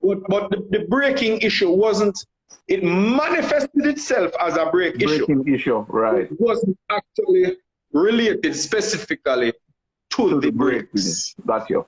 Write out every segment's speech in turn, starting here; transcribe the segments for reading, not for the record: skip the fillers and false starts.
But the braking issue wasn't, it manifested itself as a braking issue, right. It wasn't actually related specifically to the brakes. Got you.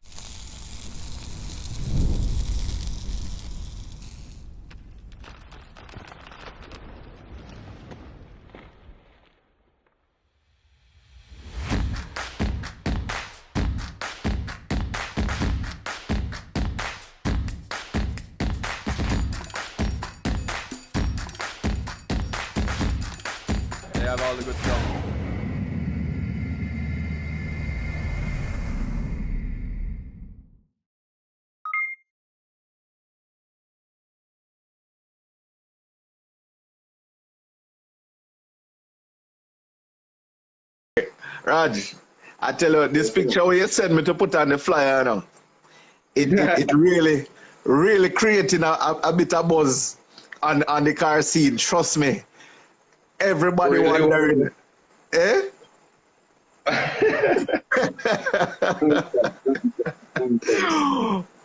They have all the good stuff. Raj, I tell you, this picture where you sent me to put on the flyer now, it really creating a bit of buzz on the car scene. Trust me. Everybody Really wondering. Eh?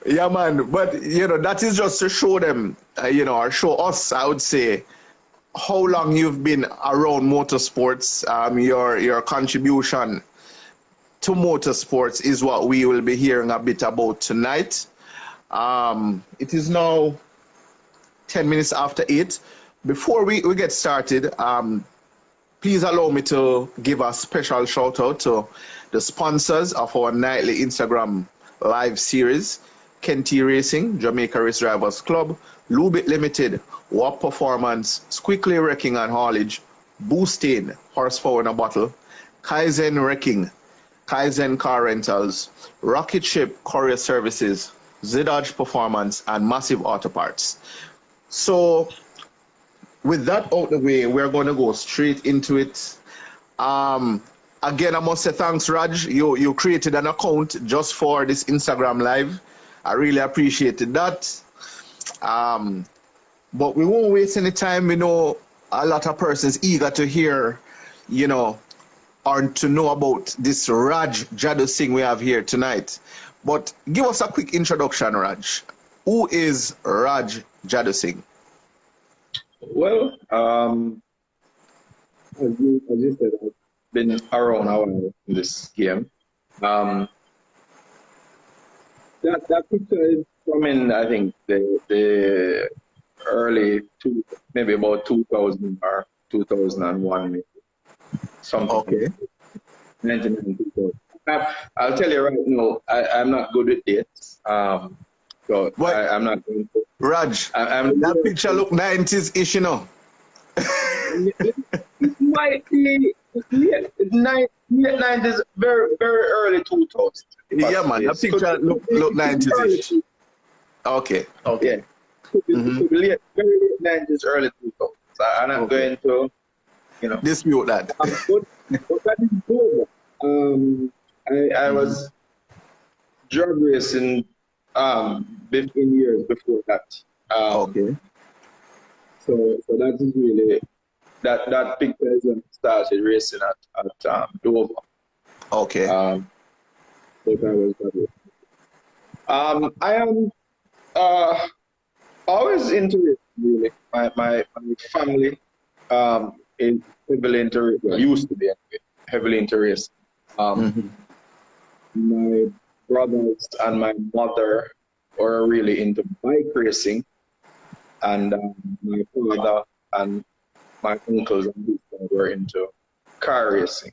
Yeah, man. But, you know, that is just to show them, you know, or show us, I would say, how long you've been around motorsports. Your contribution to motorsports is what we will be hearing a bit about tonight. It is now 10 minutes after 8. Before we get started, please allow me to give a special shout out to the sponsors of our nightly Instagram live series: Kenty Racing, Jamaica Race Drivers Club, Lubit Limited, WAP Performance, Squickly Wrecking and Haulage, Boostain, Horsepower in a Bottle, Kaizen Wrecking, Kaizen Car Rentals, Rocket Ship Courier Services, Zidage Performance, and Massive Auto Parts. So, with that out the way, we're going to go straight into it. Again, I must say thanks, Raj. You created an account just for this Instagram live. I really appreciated that. But we won't waste any time. We know a lot of persons eager to hear, you know, or to know about this Raj Jadusingh we have here tonight. But give us a quick introduction, Raj. Who is Raj Jadusingh? Well, as you said, I've been around a while in this game. That picture is from in, I think, the early maybe about 2000 or 2001, maybe. Something. Okay. 1992. I'll tell you right now, I'm not good with dates. So I'm not going to. Raj, that picture look 90s-ish, you know. It might be late 90s, very, very early 2000s. Yeah, man, that picture look 90s-ish. Okay. Yeah. Could be very late 90s, early 2000s. I'm not going to, you know. Dispute that. But that is good. I was drag racing 15 years before that. Okay. So that is really that picture is when I started racing at Dover. Okay. But I was drag racing. I am always into it, really. My family is heavily into it. Well, used to be anyway, heavily into racing. My brothers and my mother were really into bike racing, and my father and my uncles and sisters were into car racing.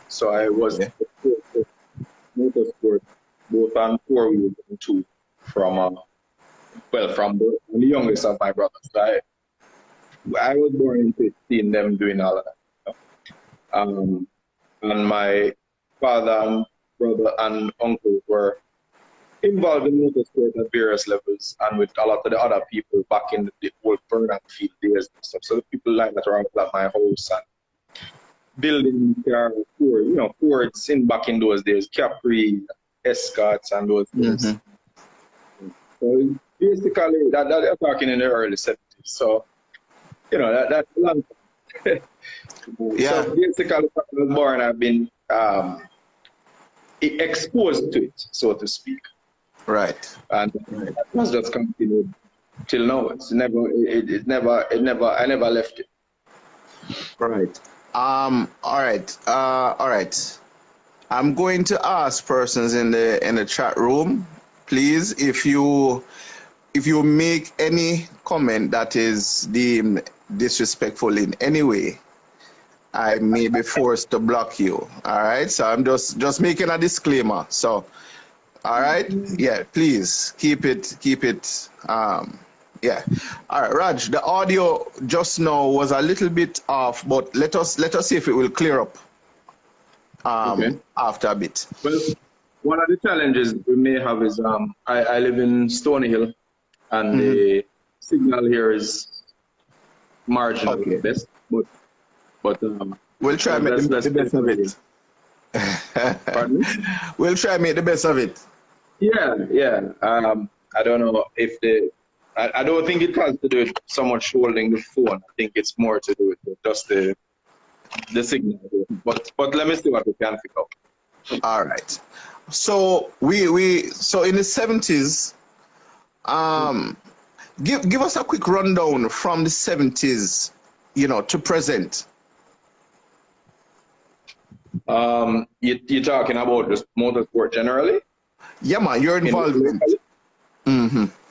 So I was motorsport, both on 4 wheels and 2, from the youngest of my brothers. I was born into seeing them doing all of that. And my father and brother and uncle were involved in motorsport at various levels, and with a lot of the other people back in the old burnout field days and stuff. So the people like that around at my house and building car, Fords back in those days, Capri, Escorts, and those things. So basically, that they're talking in the early 70s. So, that's a long time. Yeah. So basically, when I was born, I've been exposed to it, so to speak. Right. and that has just continued till now. I never left it. Right. All right. I'm going to ask persons in the chat room, please, if you make any comment that is deemed disrespectful in any way, I may be forced to block you. All right. So I'm just making a disclaimer. So, all right. Yeah. Please keep it. Yeah. All right, Raj. The audio just now was a little bit off, but let us see if it will clear up. Okay. After a bit. Well, one of the challenges we may have is I live in Stony Hill, and the signal here is marginal at best. But we'll try and make the best of it. Pardon me? We'll try and make the best of it. Yeah. I don't know if I don't think it has to do with so much holding the phone. I think it's more to do with just the signal. But let me see what we can figure out. All right. So so in the 70s, give us a quick rundown from the 70s, to present. You're talking about just motorsport generally? Yeah, man, your involvement.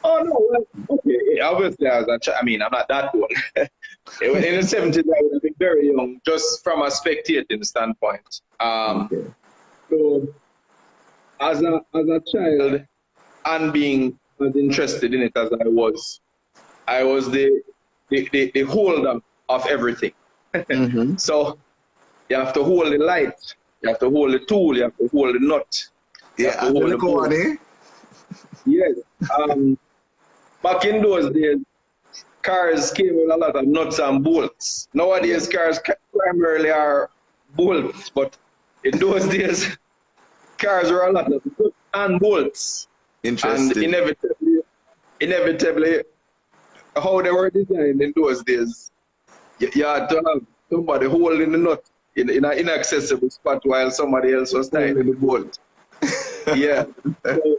Oh no, well, okay. Obviously, I'm not that old. In the 70s, I would have been very young, just from a spectating standpoint. So, as a child, and being as interested in it as I was the holder of everything. So, you have to hold the light, you have to hold the tool, you have to hold the nut. Yeah, and the board. Yes. Back in those days, cars came with a lot of nuts and bolts. Nowadays, cars primarily are bolts, but in those days, cars were a lot of nuts and bolts. Interesting. And inevitably, how they were designed in those days, you had to have somebody holding the nut in an inaccessible spot while somebody else was tightening the bolt. Yeah. So,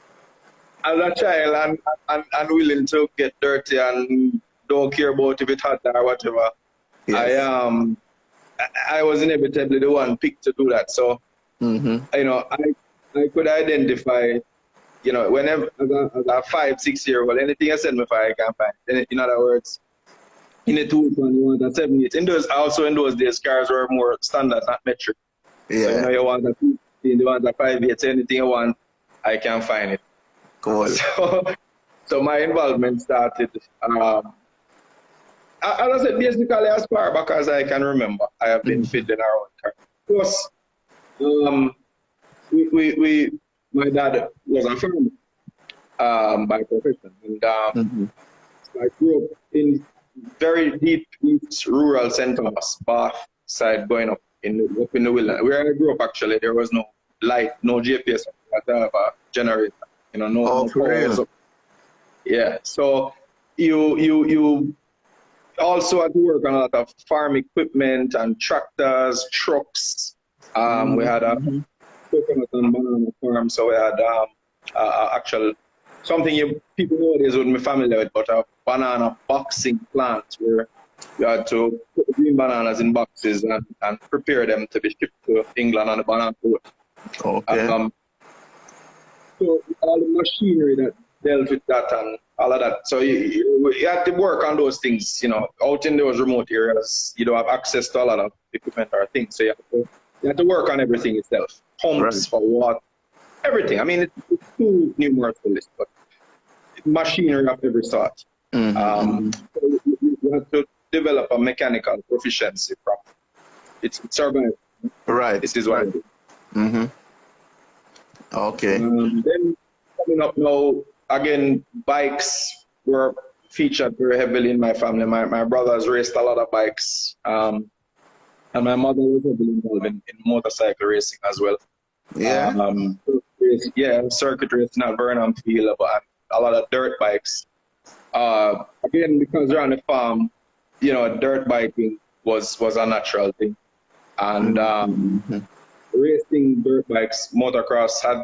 as a child and willing to get dirty and don't care about if it's hot or whatever, yes. I was inevitably the one picked to do that. So, I could identify, whenever as a 5-6 year old, anything I send me for, I can find. In other words, in a 2 1, you want a 7 8. In those days, cars were more standard, not metric. Yeah. So, you want a 2 15, you want a 5 8, anything you want, I can find it. Cool. So my involvement started, as I said, basically as far back as I can remember. I have been fiddling around cars. Plus, my dad was a farmer by profession, and I grew up in very deep East rural St. Thomas, Bath side, going up in the wilderness. Where I grew up, actually, there was no light, no GPS, whatever generator. No real. Yeah. So you also had to work on a lot of farm equipment and tractors, trucks. We had a coconut and banana farm, so we had actual something people nowadays wouldn't be familiar with, but a banana boxing plant where you had to put green bananas in boxes and prepare them to be shipped to England on the banana boat. Okay. So all the machinery that dealt with that and all of that. So you had to work on those things, out in those remote areas. You don't have access to a lot of equipment or things. So you have to work on everything itself. Pumps for water, everything. I mean, it's too numerous to list, but machinery of every sort. So you have to develop a mechanical proficiency from it's survival. Right. This is what I do. Okay. Then coming up now, again, bikes were featured very heavily in my family. My brothers raced a lot of bikes, and my mother was heavily involved in motorcycle racing as well. Yeah. Circuit racing at Burnham Field, but a lot of dirt bikes. Again, because we're on the farm, dirt biking was a natural thing, and racing dirt bikes, motocross had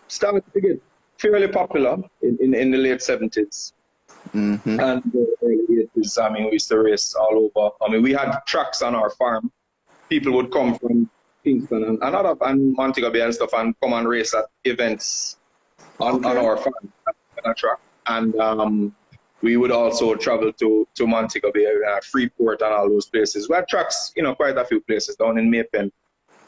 started to get fairly popular in the late 70s. Mm-hmm. And the early 80s, I mean, we used to race all over. I mean, we had tracks on our farm. People would come from Kingston and Montego Bay and stuff and come and race at events on our farm on a track. And we would also travel to Montego Bay, Freeport and all those places. We had tracks, quite a few places down in Maypen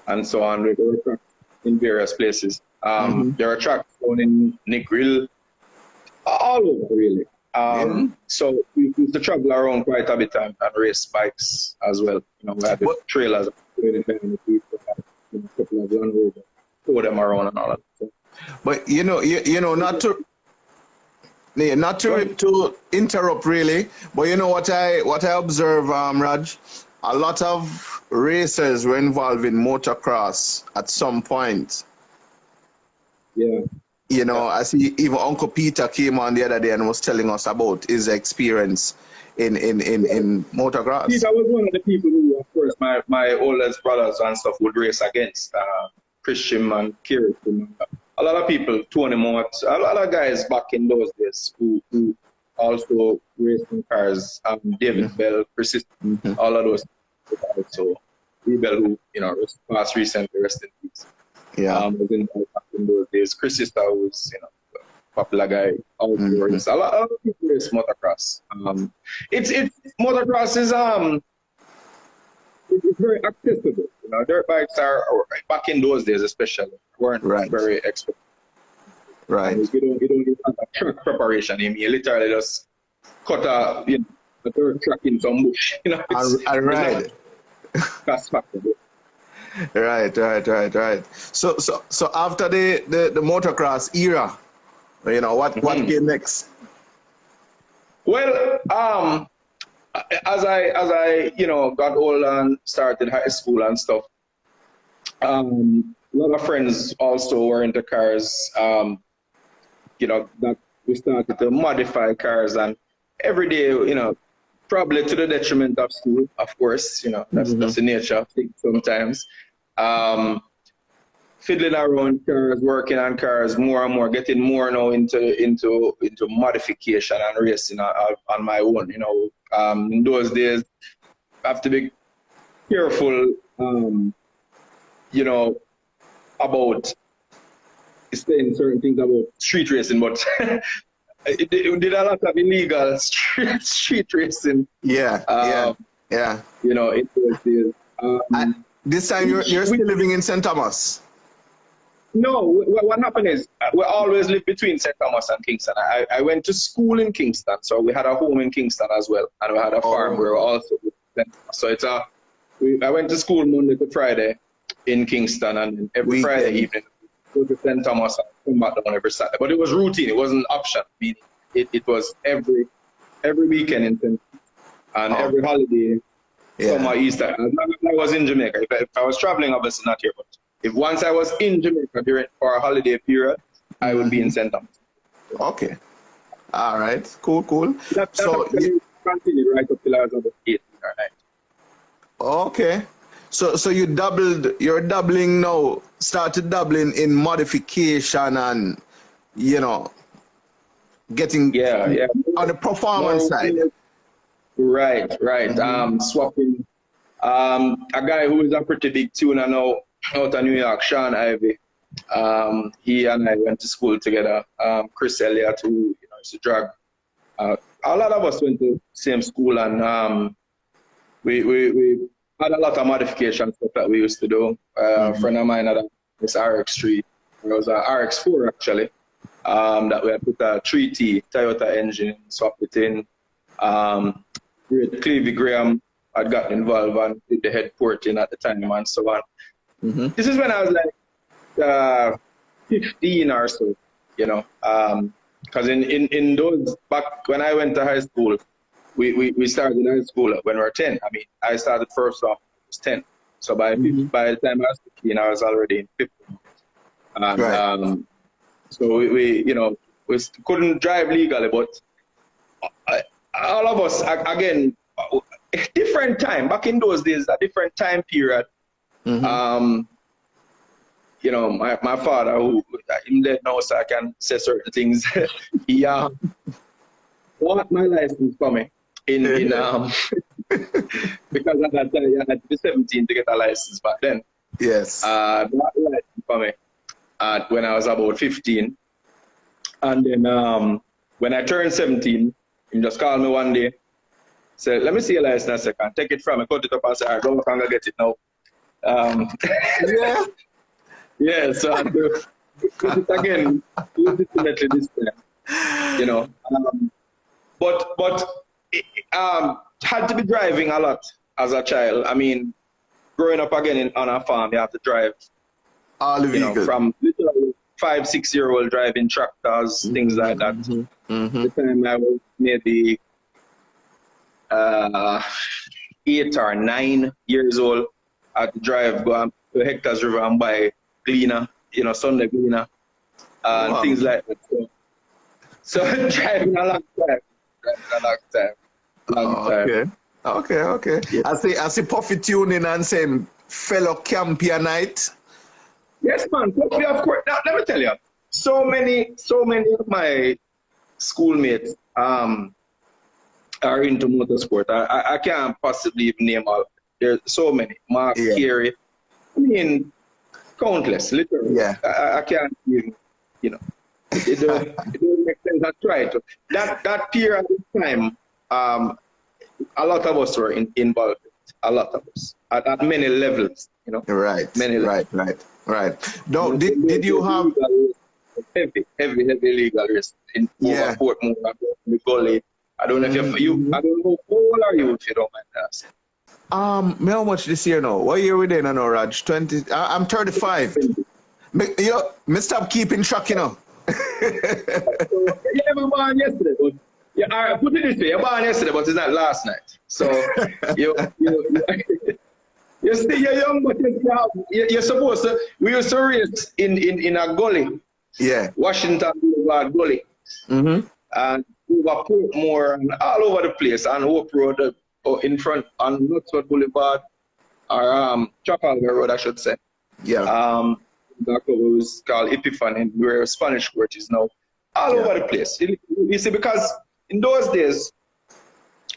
and so on. There were tracks in various places. There are tracks down in Negril, all over really. So we used to travel around quite a bit and race bikes as well. We had the trailers, a couple of Land Rover, tow them around and all that. So. But not to interrupt really, but you know what I observe, Raj, a lot of racers were involved in motocross at some point. Yeah. I see even Uncle Peter came on the other day and was telling us about his experience in motocross. Peter was one of the people who, of course, my oldest brothers and stuff would race against. Christian and Kieran. A lot of people, Tony Mott, a lot of guys back in those days who also raced in cars. David Bell, Persistent, all of those. So, Bell, who passed recently, rest in peace. Yeah. Was in those days. Chris Sister was, a popular guy outdoors. A lot of people race motocross. It's motocross is it's very accessible. Dirt bikes are back in those days, especially weren't very expensive. Right. You don't need a track preparation. You literally just cut a dirt track in some bush. Right. That's factor. Right. So after the motocross era, what came next? Well, as I got older and started high school and stuff, a lot of friends also were into cars. That we started to modify cars, and every day, probably to the detriment of school, of course. That's the nature of things sometimes. Fiddling around cars, working on cars more and more, getting more now into modification and racing on my own. In those days, I have to be careful, about saying certain things about street racing, but it did a lot of illegal street racing. Yeah. In those days. This time you're still living in St. Thomas? No, what happened is we always lived between St. Thomas and Kingston. I went to school in Kingston, so we had a home in Kingston as well, and we had a farm where we also lived. So I went to school Monday to Friday in Kingston, and every Friday evening go to St. Thomas and come back down every Saturday. But it was routine; it wasn't option. It was every weekend in St. and every holiday. Summer, Easter. As long as I was in Jamaica. If I was traveling, obviously not here, but if once I was in Jamaica for a holiday period, I would be in St. Thomas. Okay. All right. Cool. That's continued right up till I was about 8 or 9. Okay. So you're doubling now, started doubling in modification and, getting on the performance side. Right. Swapping. A guy who is a pretty big tuner now out of New York, Sean Ivey. He and I went to school together. Chris Elliott, who used to drag. A lot of us went to the same school, and we had a lot of modification stuff that we used to do. A friend of mine had this RX3. It was a RX4 actually. That we had put a 3T Toyota engine, swapped it in. Clevie Graham had gotten involved and did the head porting at the time and so on. This is when I was like 15 or so, because in those, back when I went to high school, we started high school when we were 10. I mean, I started first off, I was 10. So by the time I was 15, I was already in 15. And, so we couldn't drive legally, but all of us, again, different time. Back in those days, a different time period. you know, my father, who him dead now, so I can say certain things. He bought my license for me in because at that time you had to be 17 to get a license back then. Yes. Bought the license for me when I was about 15, and then when I turned 17, he just called me one day, said, "Let me see your license a second." Take it from me, cut it up, and say, "All right, go and get it now." Yeah. Yeah, so I do it again, legitimately this time, you know. But it, had to be driving a lot as a child. I mean, growing up again on a farm, you have to drive. All the vehicles. From literally 5-6-year-old driving tractors, things like that. The time I was maybe 8 or 9 years old, I had to drive, go to Hector's River and buy cleaner, Sunday cleaner, and things like that. So driving a long time. Okay. Yeah. I see Puffy tuning and saying fellow Campionite. Yes, man. Puffy, of course. Now, let me tell you, so many of my schoolmates are into motorsport. I can't possibly even name all. There's so many. Mark, Carey. I mean, countless, literally. Yeah. I can't even, it doesn't make sense. I try to. That period of time, a lot of us were involved. A lot of us at many levels, Right. Many levels. Right. No, did you have heavy legal risk in over Portmore, the Gully? I don't know if you. I don't know, how old are you, if you don't mind asking? How much this year now? What year we in now, Raj? 20. I'm 35. Me stop keeping track, You never born yesterday, but I put it this way: you're born yesterday, but it's not last night. So you're still young, but you're supposed to. We used to race in a gully. Yeah. Washington Boulevard Gully. And over Portmore and all over the place, and Hope Road in front on Knutsford Boulevard, or Trafalgar Road, I should say. Yeah. That was called Epiphany, where Spanish Court is now. All over the place. You see, because in those days,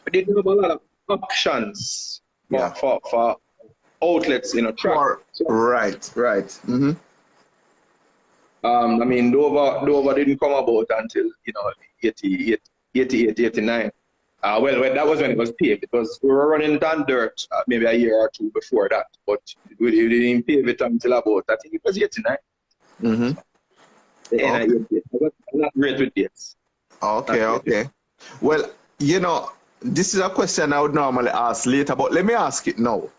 they didn't have a lot of options for outlets, track. Right. Mm-hmm. I mean, Dover didn't come about until 88, 89. Well, that was when it was paved. We were running down dirt maybe a year or two before that, but we didn't pave it until about, I think it was 89. Mm-hmm. I'm not great with dates. Okay. Well, this is a question I would normally ask later, but let me ask it now.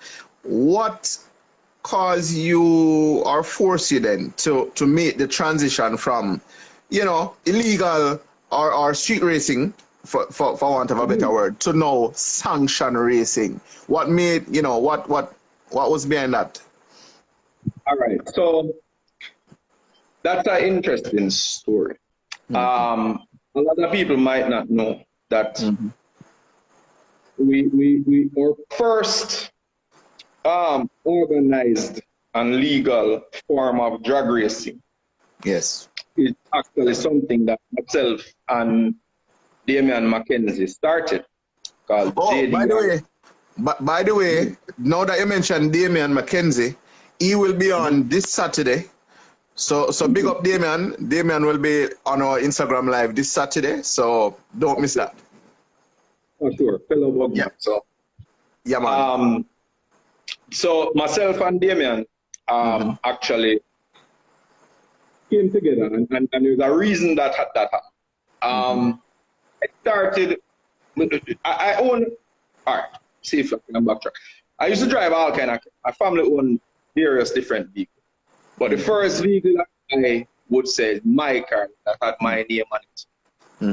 What caused you or forced you then to make the transition from, illegal or street racing, for want of a better word, to now sanction racing? What made, what was behind that? All right. So that's an interesting story. A lot of people might not know that we our first organized and legal form of drag racing. Yes. Is actually something that myself and Damian McKenzie started. Called JD. By the way, now that you mentioned Damian McKenzie, he will be on this Saturday. So big up Damian. Damian will be on our Instagram live this Saturday, so don't miss that. Oh, sure. Fellow bug. Yeah. So, yeah, man. So myself and Damian actually came together, and there's a reason that happened. I started. I own. All right. See if I can backtrack. I used to drive all kind of. My family owned various different vehicles, but the first vehicle that I would say is my car that had my name on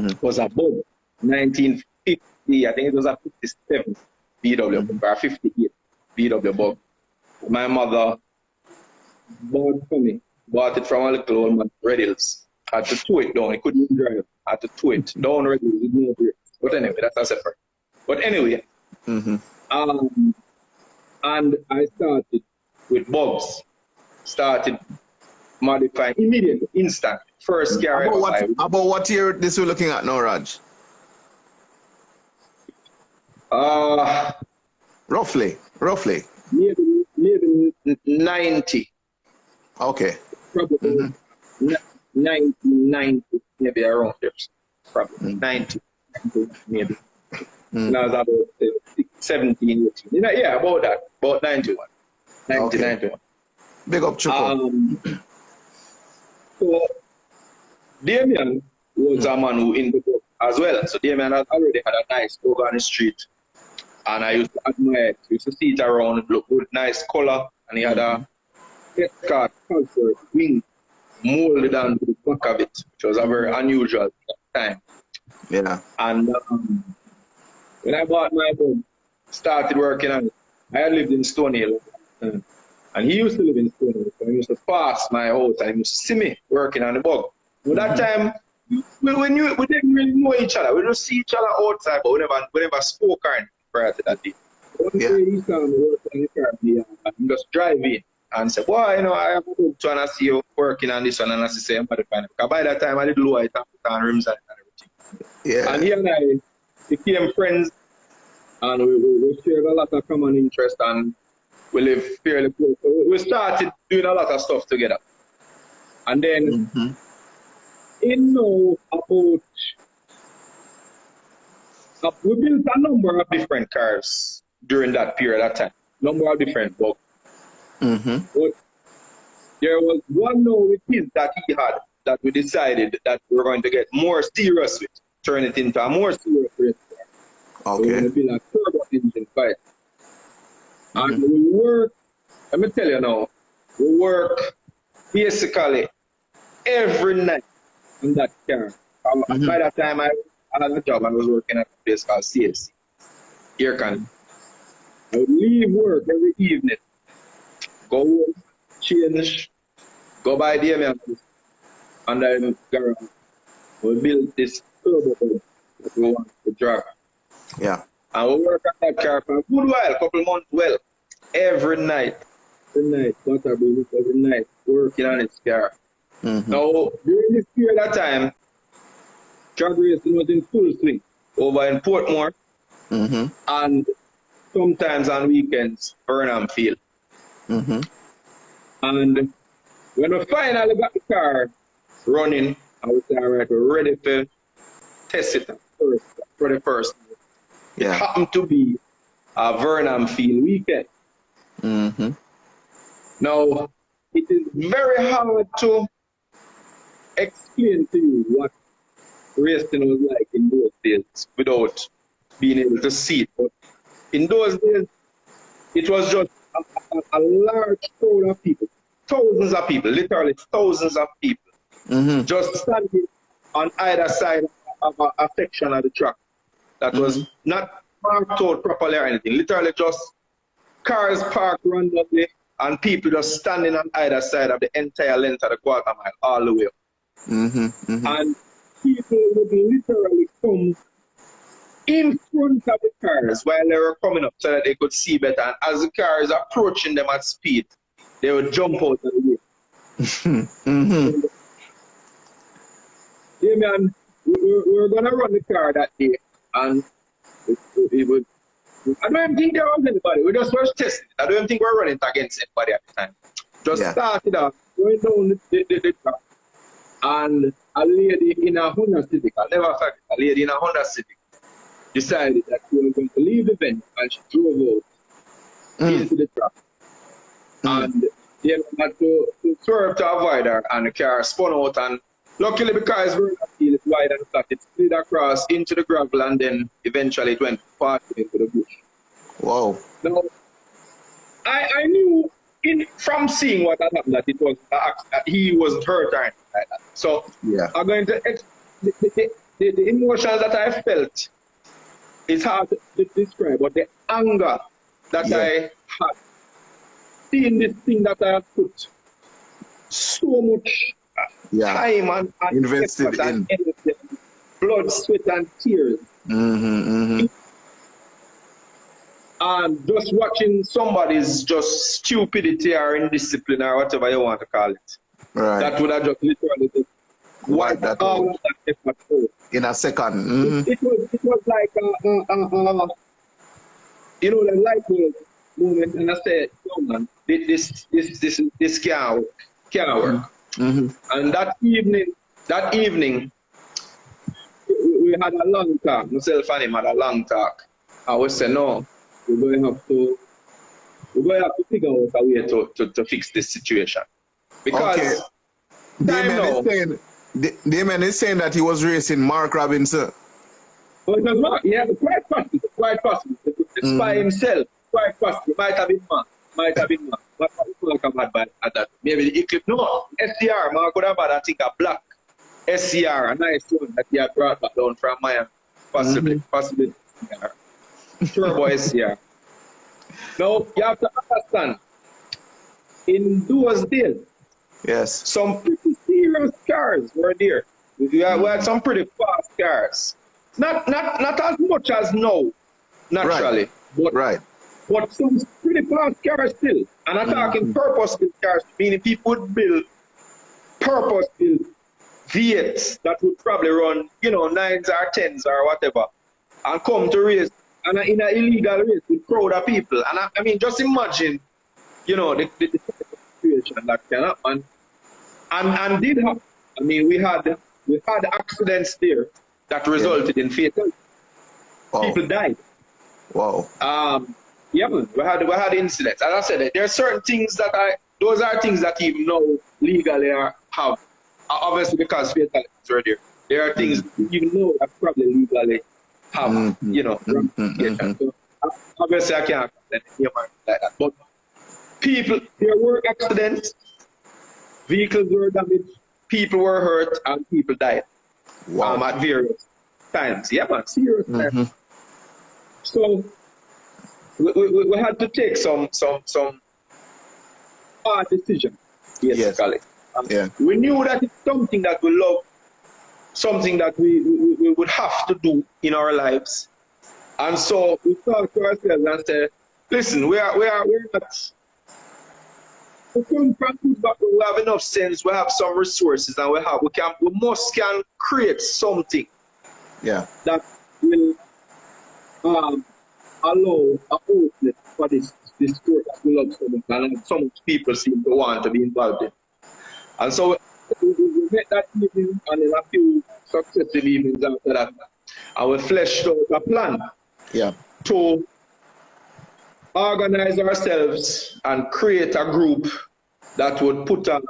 it was a Bug, 1950. I think it was a 57 VW or 58 VW Bug. My mother bought it from a little old man, Red Hills. Had to tow it down. He couldn't even drive. Had to tow it down Red Hills with no brakes. But anyway, that's a separate. But anyway, and I started with Bugs. Started time, immediately, instant. First car ever buy. About what year this we're looking at now, Raj? Roughly. Maybe 90. Okay. Probably 90, maybe around there. Probably 90, maybe. When I was about 17, 18. You know, yeah, about that. About 91. 91. Big up, Choco. So, Damien was a man who in the book as well. So, Damien had already had a nice dog on the street. And I used to admire it. I used to see it around, look good, nice color. And he had a head card culture wing molded onto the back of it, which was a very unusual time. Yeah. And when I bought my home, started working on it, I had lived in Stony Hill. And he used to live in Stony Hill. So he used to pass my house and he used to see me working on the bug. But that time, we didn't really know each other. We just see each other outside, but we never spoke or anything prior to that day. One day he saw me working on the car and he just drive in and said, boy, you know, I have a book to and I see you working on this one and I say, I'm going to find it. Because by that time, I did lower it and rims and everything. Yeah. And he and I became friends and we shared a lot of common interest and we live fairly close. So we started doing a lot of stuff together. And then, we built a number of different cars during that period of time. Number of different bugs. But there was one now with his that he had that we decided that we were going to get more serious with, turn it into a more serious race car. Okay. So we're going to build a turbo engine fight. And we work, let me tell you now, we work basically every night on that car. By that time, I had a job and was working at a place called CFC, air conditioning. I would leave work every evening, go home, change, go by the ambulance, and then garage. We build this turbo boat that we want to drive. Yeah. And we work on that car for a good while, a couple months, well, every night, water every night, working on its car. Now, during this period of time, drag racing was in full swing over in Portmore and sometimes on weekends, Burnham Field. And when we finally got the car running, I was all right, we're ready to test it for the first time. It happened to be a Burnham Field weekend. Now, it is very hard to explain to you what racing was like in those days without being able to see it. But in those days, it was just a large crowd of people, thousands of people, literally thousands of people, just standing on either side of a section of the track that was not marked out properly or anything. Literally just cars parked randomly and people just standing on either side of the entire length of the quarter mile all the way up. And people would literally come in front of the cars while they were coming up so that they could see better. And as the car is approaching them at speed, they would jump out of the way. Yeah, man, we were going to run the car that day. And it would, I don't even think there was anybody. We just were testing it. I don't even think we were running against anybody at the time. Just started off, going down the track. And a lady in a Honda Civic, I'll never forget, a lady in a Honda Civic decided that she was going to leave the venue and she drove out into the track. And they had to swerve to avoid her and the car spun out and luckily because we're not feeling wide and flat, it slid across into the gravel and then eventually it went far into the bush. Wow. Now, I knew from seeing what had happened that it was he wasn't hurt or anything like that. So I'm going to the emotions that I felt. It's hard to describe, but the anger that I had seeing this thing that I had put so much time and invested in and blood, sweat, and tears. And just watching somebody's just stupidity or indiscipline or whatever you want to call it. Right. that would have just literally just Wipe that all out of that effort out. in a second. Mhm. It was like the light bulb moment, and I said, "No man, this can't work." Mhm. And that evening, we had a long talk. Myself and him had a long talk. And we said, "No, we're going to have to figure out a way to fix this situation because Okay. time now." Damien is saying that he was racing Mark Robinson. But it was not. Yeah, quite possible. Quite possible. It's by himself. Quite possible. Might have been man. But Mark have had bad at that. Maybe the Eclipse. No, SCR. Mark would have had, I think, a black SCR, a nice one that he had brought back down from Miami. Possibly. SCR. Turbo SCR. Now, you have to understand, in those days, Yes. some pretty serious cars were there. We had some pretty fast cars. Not as much as now, naturally. Right. But some pretty fast cars still. And I'm talking purpose-built cars, meaning people would build purpose-built V8s that would probably run, 9s or 10s or whatever, and come to race, and in an illegal race with crowd of people. And I mean, just imagine, the situation that can happen. And did happen. I mean, we had accidents there that resulted in fatality. Wow. People died. Wow. Yeah, man, we had incidents. As I said, there are certain things those are things that even now legally have, obviously because fatalities were there. There are things even now that probably legally have, ramifications. So, obviously I can't condemn anyone like that. But there were accidents, vehicles were damaged, people were hurt, and people died. Wow. At various times. Yeah, man, serious times. So we had to take some hard decisions, basically. Yes. We knew that it's something that we love, something that we would have to do in our lives. And so we thought to ourselves and said, listen, we're not. We come from good background, we have enough sense, we have some resources, and we can create something that will allow a outlet for this sport that we love so much, and so much people seem to want to be involved in. And so we met that evening, and in a few successive evenings after that, and we fleshed out a plan to organize ourselves and create a group that would put an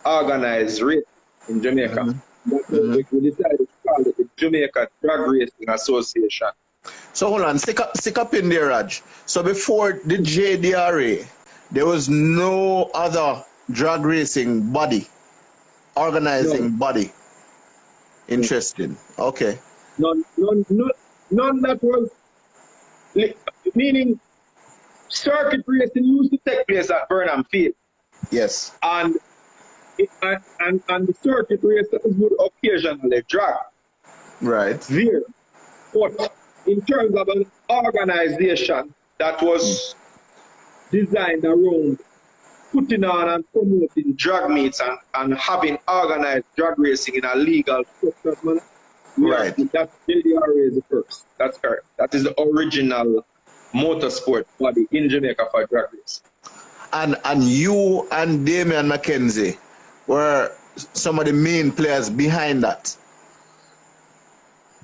organized race in Jamaica. We decided to call it the Jamaica Drag Racing Association. So hold on, stick up in there, Raj. So before the JDRA, there was no other drag racing body, organizing body. Interesting. Okay. None that was, meaning circuit racing used to take place at Burnham Field. Yes. And the circuit races would occasionally drag. Right. There. But in terms of an organization that was designed around putting on and promoting drag meets and having organized drag racing in a legal structured manner, right. That JDRA is the first. That's correct. That is the original motorsport body in Jamaica for drag racing. And you and Damian McKenzie were some of the main players behind that.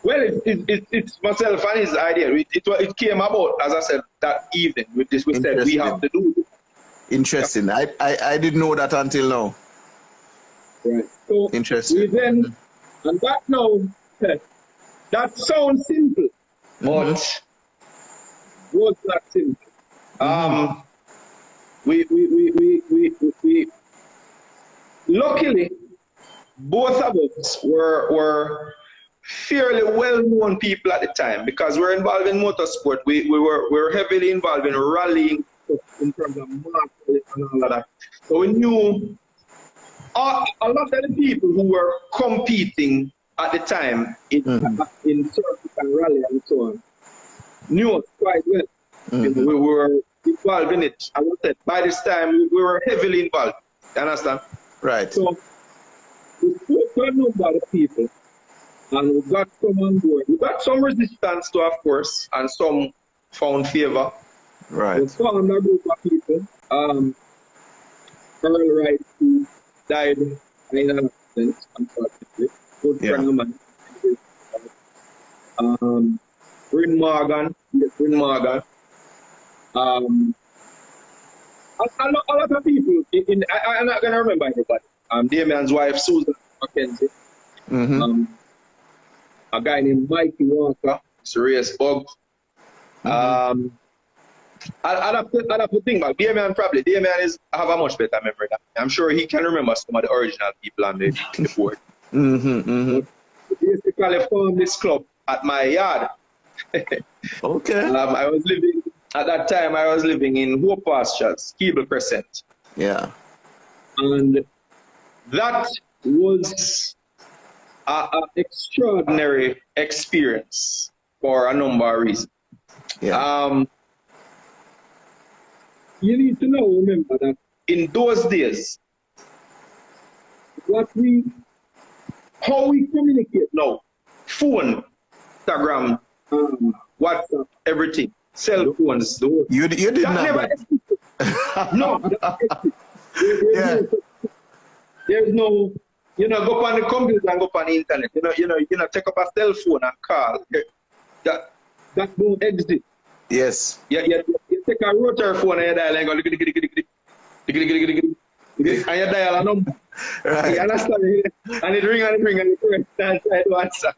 Well, it's myself and his idea. It came about, as I said, that evening with this. We said we have to do this. Interesting. I didn't know that until now. Right. So interesting. We then, and that now, that sounds simple, but was not simple. We luckily, both of us were fairly well-known people at the time because we're involved in motorsport. We were heavily involved in rallying in terms of marketing and all of that. So we knew a lot of the people who were competing at the time in circuit and rally and so on knew us quite well. We were involved in it. As I said, by this time we were heavily involved. You understand? Right. So we spoke to a number of people, and we got some on board. We got some resistance to, of course, and some found favor. We Right. found a group of people. Earl Wright, who died in an accident, unfortunately. Good friend of mine. Bryn Morgan, yes, Bryn Morgan. A lot of people. I'm not gonna remember everybody. Damien's wife, Susan McKenzie. Mm-hmm. A guy named Mikey Walker, it's a race bug. I'd have to think back. Damien have a much better memory than me. I'm sure he can remember some of the original people on the board. But we basically formed this club at my yard. Okay. At that time I was living in Hope Pastures, Keble Crescent. Yeah. And that was an extraordinary experience for a number of reasons. Yeah. You need to remember that in those days, how we communicate now, phone, Instagram, WhatsApp, everything, cell phones, You did that not. never existed. No, that existed. There's no, go on the computer and go on the internet. Take up a cell phone and call. That don't exist. Yes. You take a rotary phone and you dial and go and you dial a number. Right. You understand? And it ring and you press try to answer.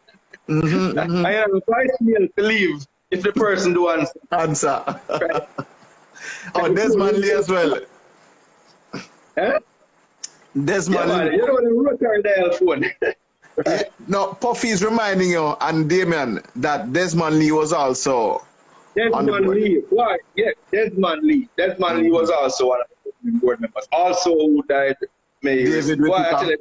And you have a voicemail to leave if the person do answer. Right. Oh, Desmond Lee as well. Eh? Desmond Lee. The rotary dial phone. No, Puffy is reminding you and Damien that Desmond Lee was also Desmond Lee. Why? Yes, Desmond Lee. Desmond Lee was also one of the board members. Also who died David actually,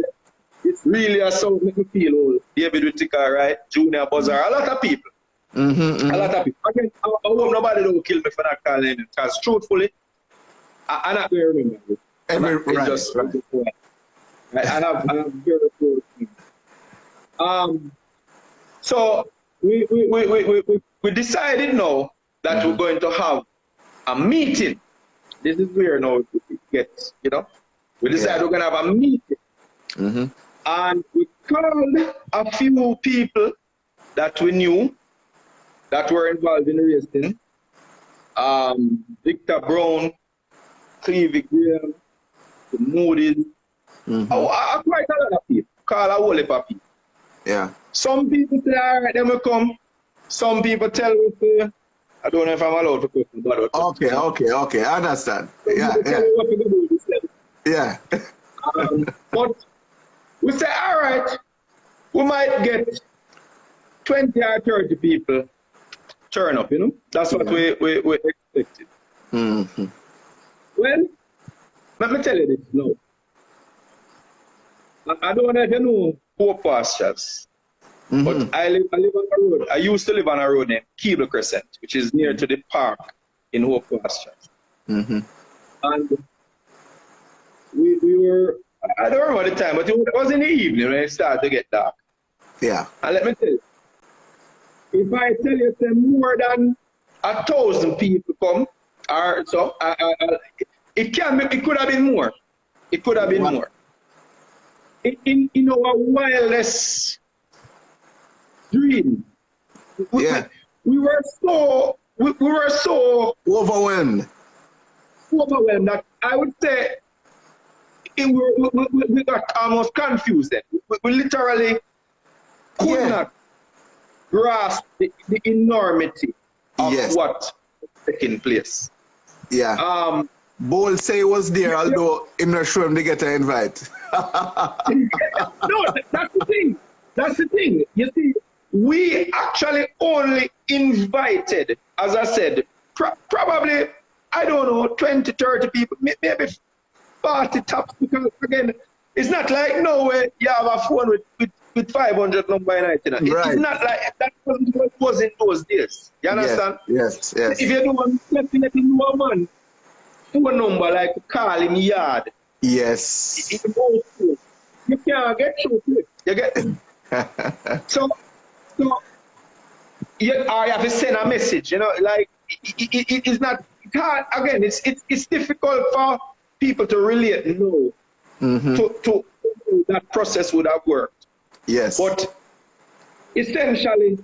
it's really a sound make me feel old. David Whittaker, right? Junior Buzzer, a lot of people. A lot of people. Again, I hope nobody don't kill me for not calling it. Because truthfully, I'm not going to remember it. Right. And I'm very close. So we decided now that we're going to have a meeting. This is where now it gets, we decided we're going to have a meeting. And we called a few people that we knew that were involved in racing. Victor Brown, Clevie Graham, the Moody's. Quite a lot of people. Call a whole heap of people. Yeah. Some people say, all right, then we come. Some people tell me, say, I don't know if I'm allowed to put the Okay. I understand. Yeah. But we say, all right, we might get 20 or 30 people turn up, That's what we expected. Well, let me tell you this now. I don't know if you know Hope Pastures, but I live on a road. I used to live on a road named Keble Crescent, which is near to the park in Hope Pastures. And we were, I don't remember the time, but it was in the evening when it started to get dark. Yeah. And let me tell you, if I tell you say more than 1,000 people come, or so, it could have been more. It could have been more. In our wildest dream, we were so overwhelmed that I would say we got almost confused then. We literally could not grasp the enormity of what was taking place. Yeah. Bowl say he was there, although him not sure him to get an invite. No, that's the thing. That's the thing. You see, we actually only invited, as I said, probably, I don't know, 20, 30 people, maybe 40 tops, because again, it's not like no way you have a phone with 500 number in it. It's not like that wasn't what was in those days. You understand? Yes. If you don't definitely know a man, phone number like call him yard. Yes. You can't get through to it. You get so I have to send a message, like it's not it's hard again, it's difficult for people to relate to that process would have worked. Yes. But essentially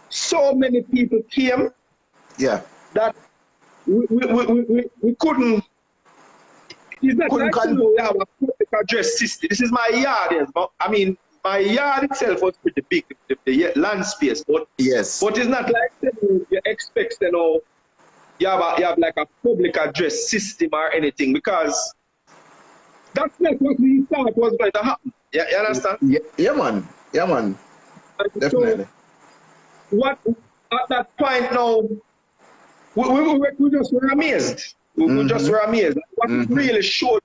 so many people came that we couldn't. It's not like we have a public address system. This is my yard, yes. But, I mean, my yard itself was pretty big, the land space. But but it's not like you expect, you have like a public address system or anything, because that's not what we thought was going to happen. You understand? Yeah, man. Yeah, man. Definitely. So, what at that point now, we just were amazed. We just were amazed. What it really showed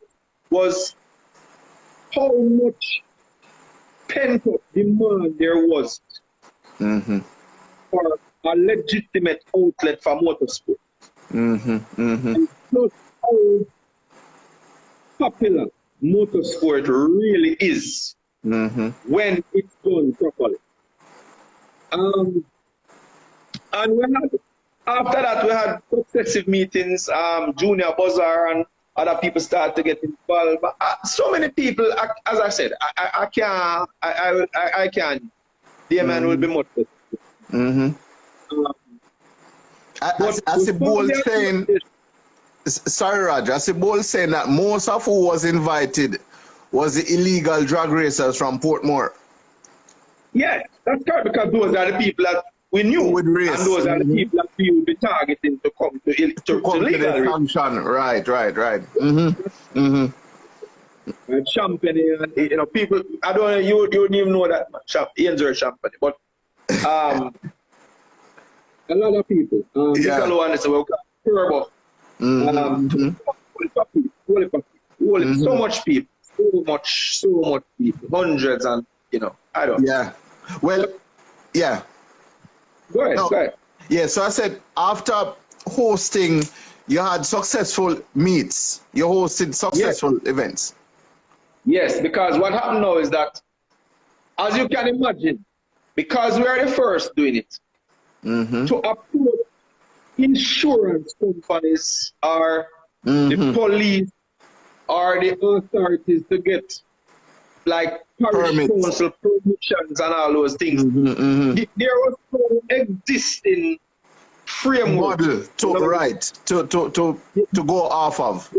was how much pent-up demand there was for a legitimate outlet for motorsport. And just how popular motorsport really is when it's done properly. And after that, we had successive meetings, Junior Bazaar and other people started to get involved. But, so many people, as I said, I can't. The man will be much better. As a bold saying, sorry, Raj, as a bold saying that most of who was invited was the illegal drag racers from Portmore. Yes, that's correct, because those are the people that we knew, would race. And those are the people that we would be targeting to come to legal function. Right. Champagne, and, people, I don't know, you don't even know that enjoy champagne, but a lot of people, people want to say, well, turbo, so much people, hundreds, and I don't. Yeah, well, yeah. Go ahead. Yeah, so I said after hosting, you had successful meets. You hosted successful events. Yes, because what happened now is that, as you can imagine, because we are the first doing it, to approach insurance companies or the police or the authorities to get like parish council permissions and all those things. There was no existing framework model to go off of.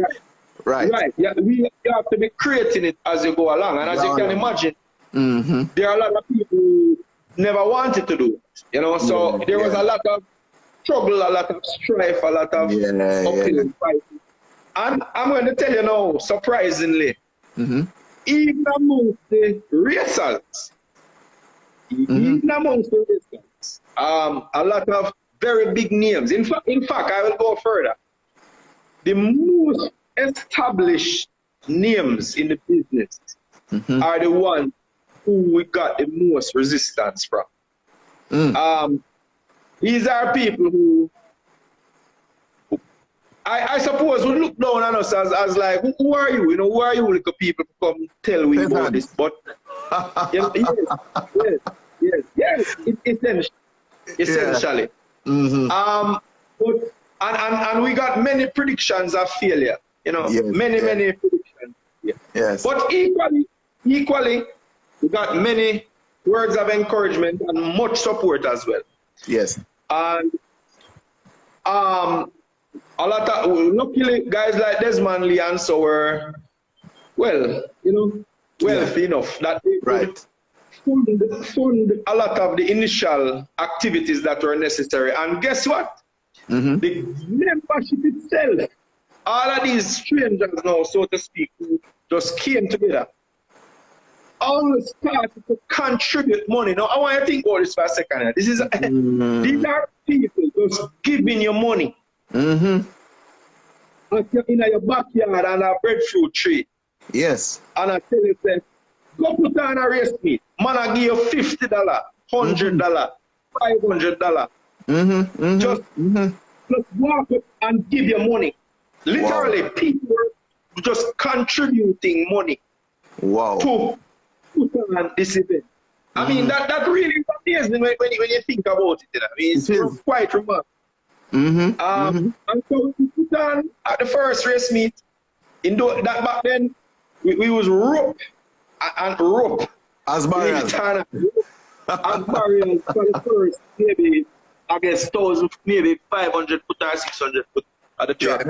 Right. Yeah, you have to be creating it as you go along, and as you can imagine, there are a lot of people who never wanted to do it. So there was a lot of trouble, a lot of strife, a lot of uphill fighting. And I'm going to tell you now, surprisingly, even amongst the racers, a lot of very big names. In fact, I will go further. The most established names in the business are the ones who we got the most resistance from. These are people who I suppose would look down on us as like, who are you? Who are you, little people, to come tell we about this? But yes, essentially. And we got many predictions of failure. Many predictions. Yes. But equally, we got many words of encouragement and much support as well. Yes. And a lot of, luckily, guys like Desmond Lee and so were, wealthy enough that they could fund a lot of the initial activities that were necessary. And guess what? The membership itself, all of these strangers now, so to speak, who just came together, all started to contribute money. Now, I want you to think about this for a second. This is these are people just giving you money. In your backyard and a breadfruit tree. Yes. And I tell you, go put on a race meet. Man, I give you $50, $100, $500. Just walk up and give you money. Literally, people were just contributing money Wow. to put on this event. I mean, that really amazing when you think about it. You know? I mean, it's quite remarkable. And so we put on at the first race meet. That back then, we was rope and rope. As barriers. As barriers for the first, maybe, I guess, 1,000, maybe 500 foot or 600 foot at the track.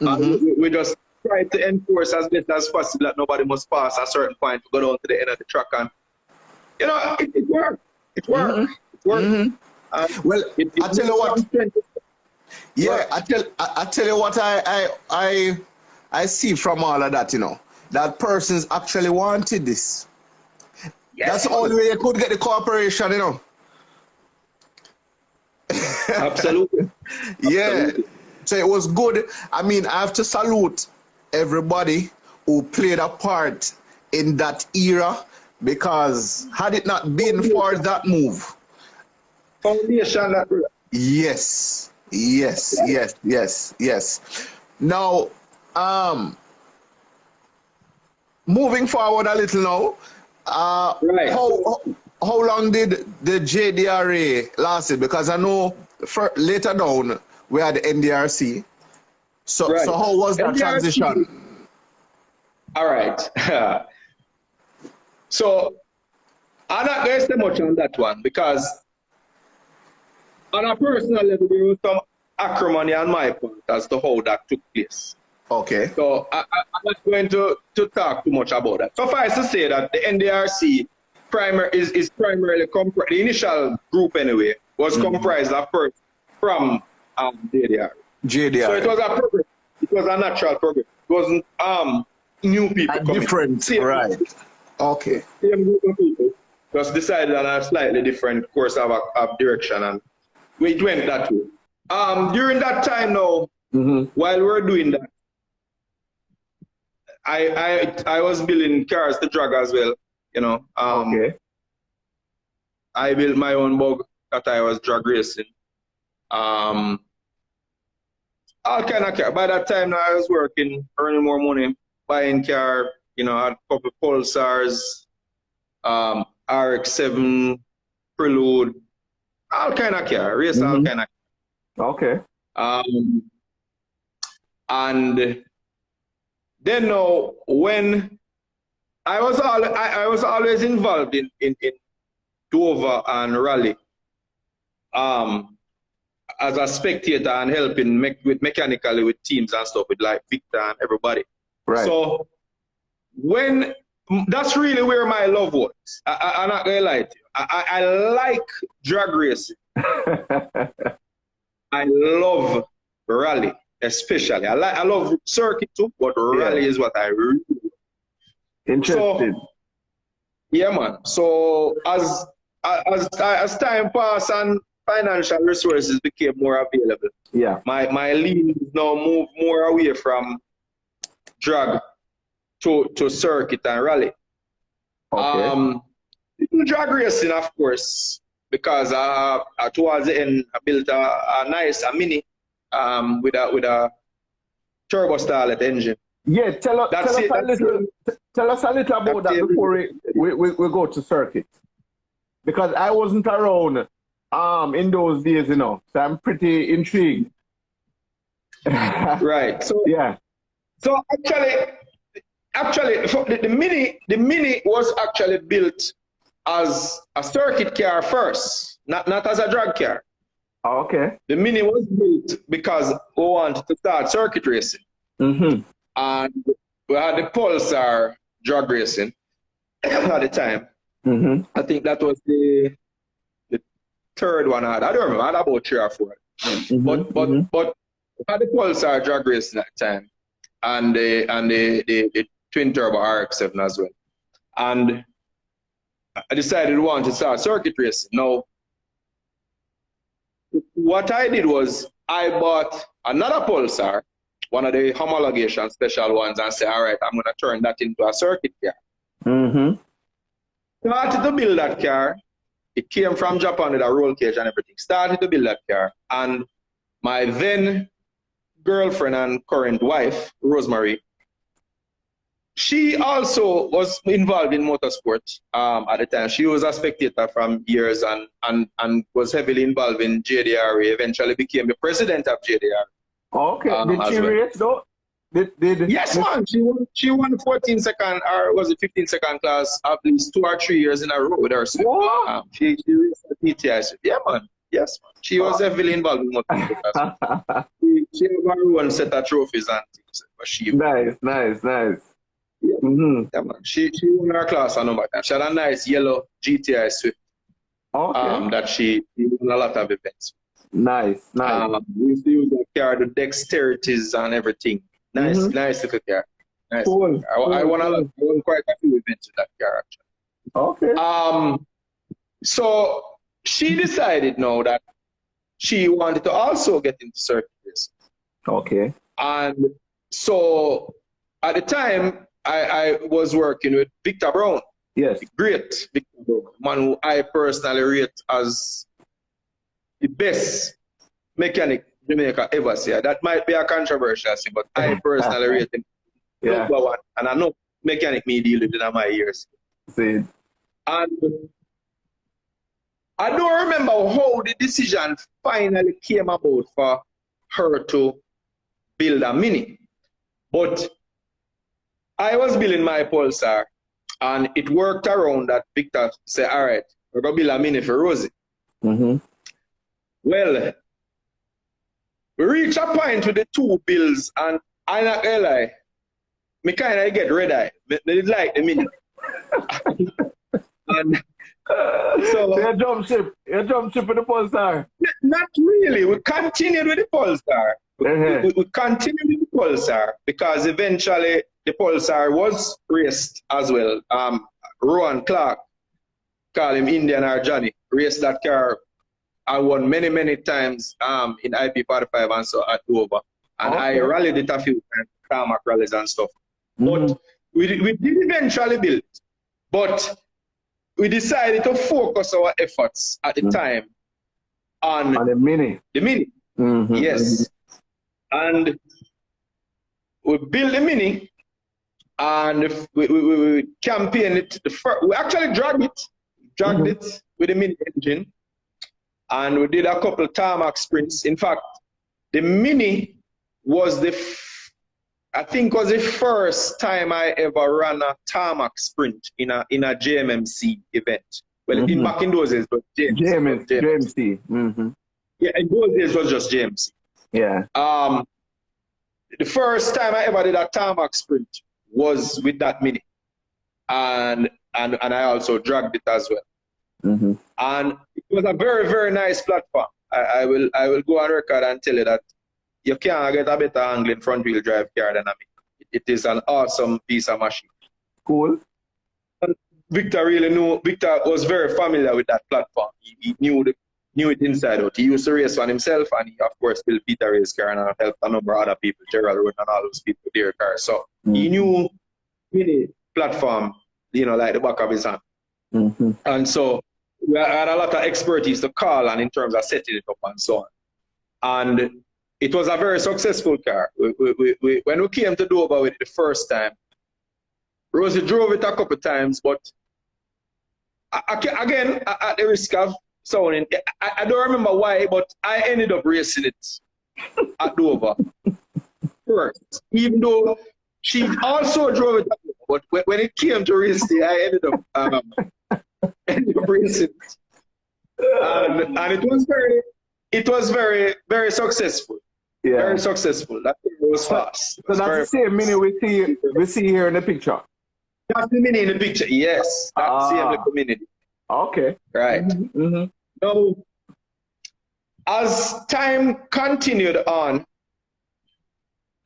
Yeah. We just try to enforce as best as possible that nobody must pass a certain point to go down to the end of the track. And, you know, it worked. It worked. It worked. Well, I tell you what. Yeah, I tell you what I see from all of that, you know. That persons actually wanted this. Yes. That's the only way you could get the cooperation, you know. Absolutely. Yeah. Absolutely. So it was good. I mean, I have to salute everybody who played a part in that era, because had it not been for that move. Foundation that. Yes. Now, moving forward a little now, right. How long did the JDRA lasted? Because I know later down we had the NDRC. So how was that NDRC transition? All right. So I'm not going to say much on that one, because on a personal level, there was some acrimony on my part as to how that took place. Okay. So I'm not going to talk too much about that. Suffice to say that the NDRC is primarily the initial group anyway was comprised of first from JDR. So it was a progress. It was a natural progress. It wasn't new people coming. Different, right? Okay. Same group of people just decided on a slightly different course of direction, and we went that way. During that time now, while we were doing that, I was building cars to drag as well, you know. Okay. I built my own bug that I was drag racing. All kind of car. By that time, I was working, earning more money, buying car. You know, I had a couple of Pulsars, RX-7, Prelude, all kind of car, race all kind of car. Okay. And then now, when I was always involved in Dover and Raleigh, as a spectator and helping mechanically with teams and stuff with like Victor and everybody. Right. So that's really where my love was. I'm not gonna lie to you. I like drag racing. I love rally, especially. I love circuit too, but rally is what I really love. Interesting. So, yeah, man. So as time passed and financial resources became more available, yeah, my lean now moved more away from drag to circuit and rally. Okay. Drag racing, of course, because towards the end I built a nice mini with a turbo starlet engine. Yeah, tell us a little about that before we go to circuit, because I wasn't around in those days, you know, so I'm pretty intrigued. Right. So yeah. So actually, the mini was actually built as a circuit car first, not as a drag car. Oh, okay. The mini was built because we wanted to start circuit racing. And we had the Pulsar drag racing at the time. I think that was the third one I had. I don't remember. I had about 3 or 4. But we had the Pulsar drag racing at the time, and the twin turbo RX-7 as well. And I decided we wanted to start circuit racing. Now, what I did was I bought another Pulsar, one of the homologation special ones, and said, all right, I'm going to turn that into a circuit car. Started to build that car. It came from Japan with a roll cage and everything. Started to build that car. And my then girlfriend and current wife, Rosemary, she also was involved in motorsport at the time. She was a spectator from years and was heavily involved in JDRA, eventually became the president of JDRA. Okay. Did she race though? Yes, man. She won 14 second, or was it 15-second class at least 2 or 3 years in a row with her. She raced at PTI. Yeah, man. Yes, man. She was heavily involved in motorsport. she had her own set of trophies and things. But she Nice. Yeah, yeah, man. She won her class a number of times. She had a nice yellow GTI Swift. Okay. That she won a lot of events. Nice. We used to use that car, the dexterities and everything. Nice little car. Nice. Cool. I won quite a few events with that car, actually. Okay. So she decided now that she wanted to also get into circuit racing. Okay. And so at the time, I was working with Victor Brown. Yes. The great Victor Brown, man who I personally rate as the best mechanic Jamaica ever see. That might be a controversial thing, but I personally rate him number one. And I know mechanic me deal with it in my years. See. And I don't remember how the decision finally came about for her to build a Mini. But I was building my Pulsar, and it worked around that Victor said, all right, we're going to build a Mini for Rosie. Well, we reached a point with the two builds, and I'm not gonna lie, me kind of get red eye. They did like the Mini. And so you jump ship with the Pulsar. Not really. We continued with the Pulsar. We continued with the Pulsar because eventually the Pulsar was raced as well. Rowan Clark, call him Indian or Johnny, raced that car. I won many times in IP45 and so at Dover. And I rallied it a few times, tarmac rallies and stuff. But we did eventually build it. But we decided to focus our efforts at the time on the Mini. The Mini. Yes. And we built the Mini and we campaigned it. We actually dragged it with the Mini engine. And we did a couple tarmac sprints. In fact, the Mini was I think was the first time I ever ran a tarmac sprint in a JMMC event. Well, back in those days, but JMC. Yeah, in those days it was just JMC. Yeah. The first time I ever did a tarmac sprint was with that Mini, and I also dragged it as well. And it was a very nice platform. I will go on record and tell you that you can't get a better angling front wheel drive car than a Mini. It is an awesome piece of machine. Cool. And Victor was very familiar with that platform. He knew it inside out. He used to race one himself, and he of course built Peter Ray's car and helped a number of other people, Gerald Road and all those people with their cars. So he knew Mini platform, like the back of his hand. And so we had a lot of expertise to call on in terms of setting it up and so on. And it was a very successful car. When we came to Dover with it the first time, Rosie drove it a couple times, but again, at the risk of sounding, I don't remember why, but I ended up racing it at Dover first. Even though she also drove it at Dover, but when it came to racing, I ended up racing it. And it was very successful. Yeah. Very successful. That was fast. So that's the same Mini we see here in the picture. That's the Mini in the picture. Yes, that's the same Mini. Okay. Right. Now, as time continued on,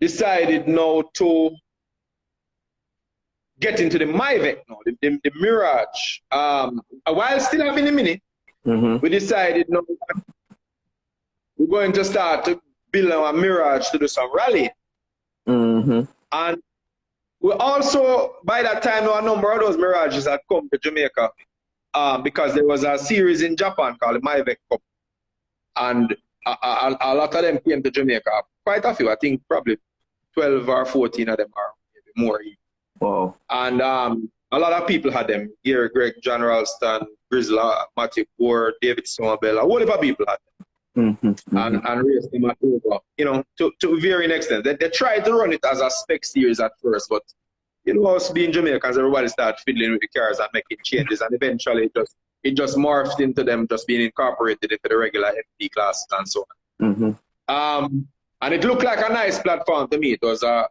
decided now to get into the Myvec now, the Mirage. While still having the Mini, we decided now we're going to start to build a Mirage to do some rally. And we also, by that time, a number of those Mirages had come to Jamaica because there was a series in Japan called the Myvec Cup. And a lot of them came to Jamaica. Quite a few, I think probably 12 or 14 of them are maybe more. Wow. And a lot of people had them. Gary Gregg, John Ralston, Grizzly, Matthew Gore, David Somerville, a whole heap of people had them. And raced them at over, you know, to varying extent. They tried to run it as a spec series at first, but you know, us being Jamaicans, everybody started fiddling with the cars and making changes, and eventually it just morphed into them just being incorporated into the regular FD classes and so on. And it looked like a nice platform to me. It was a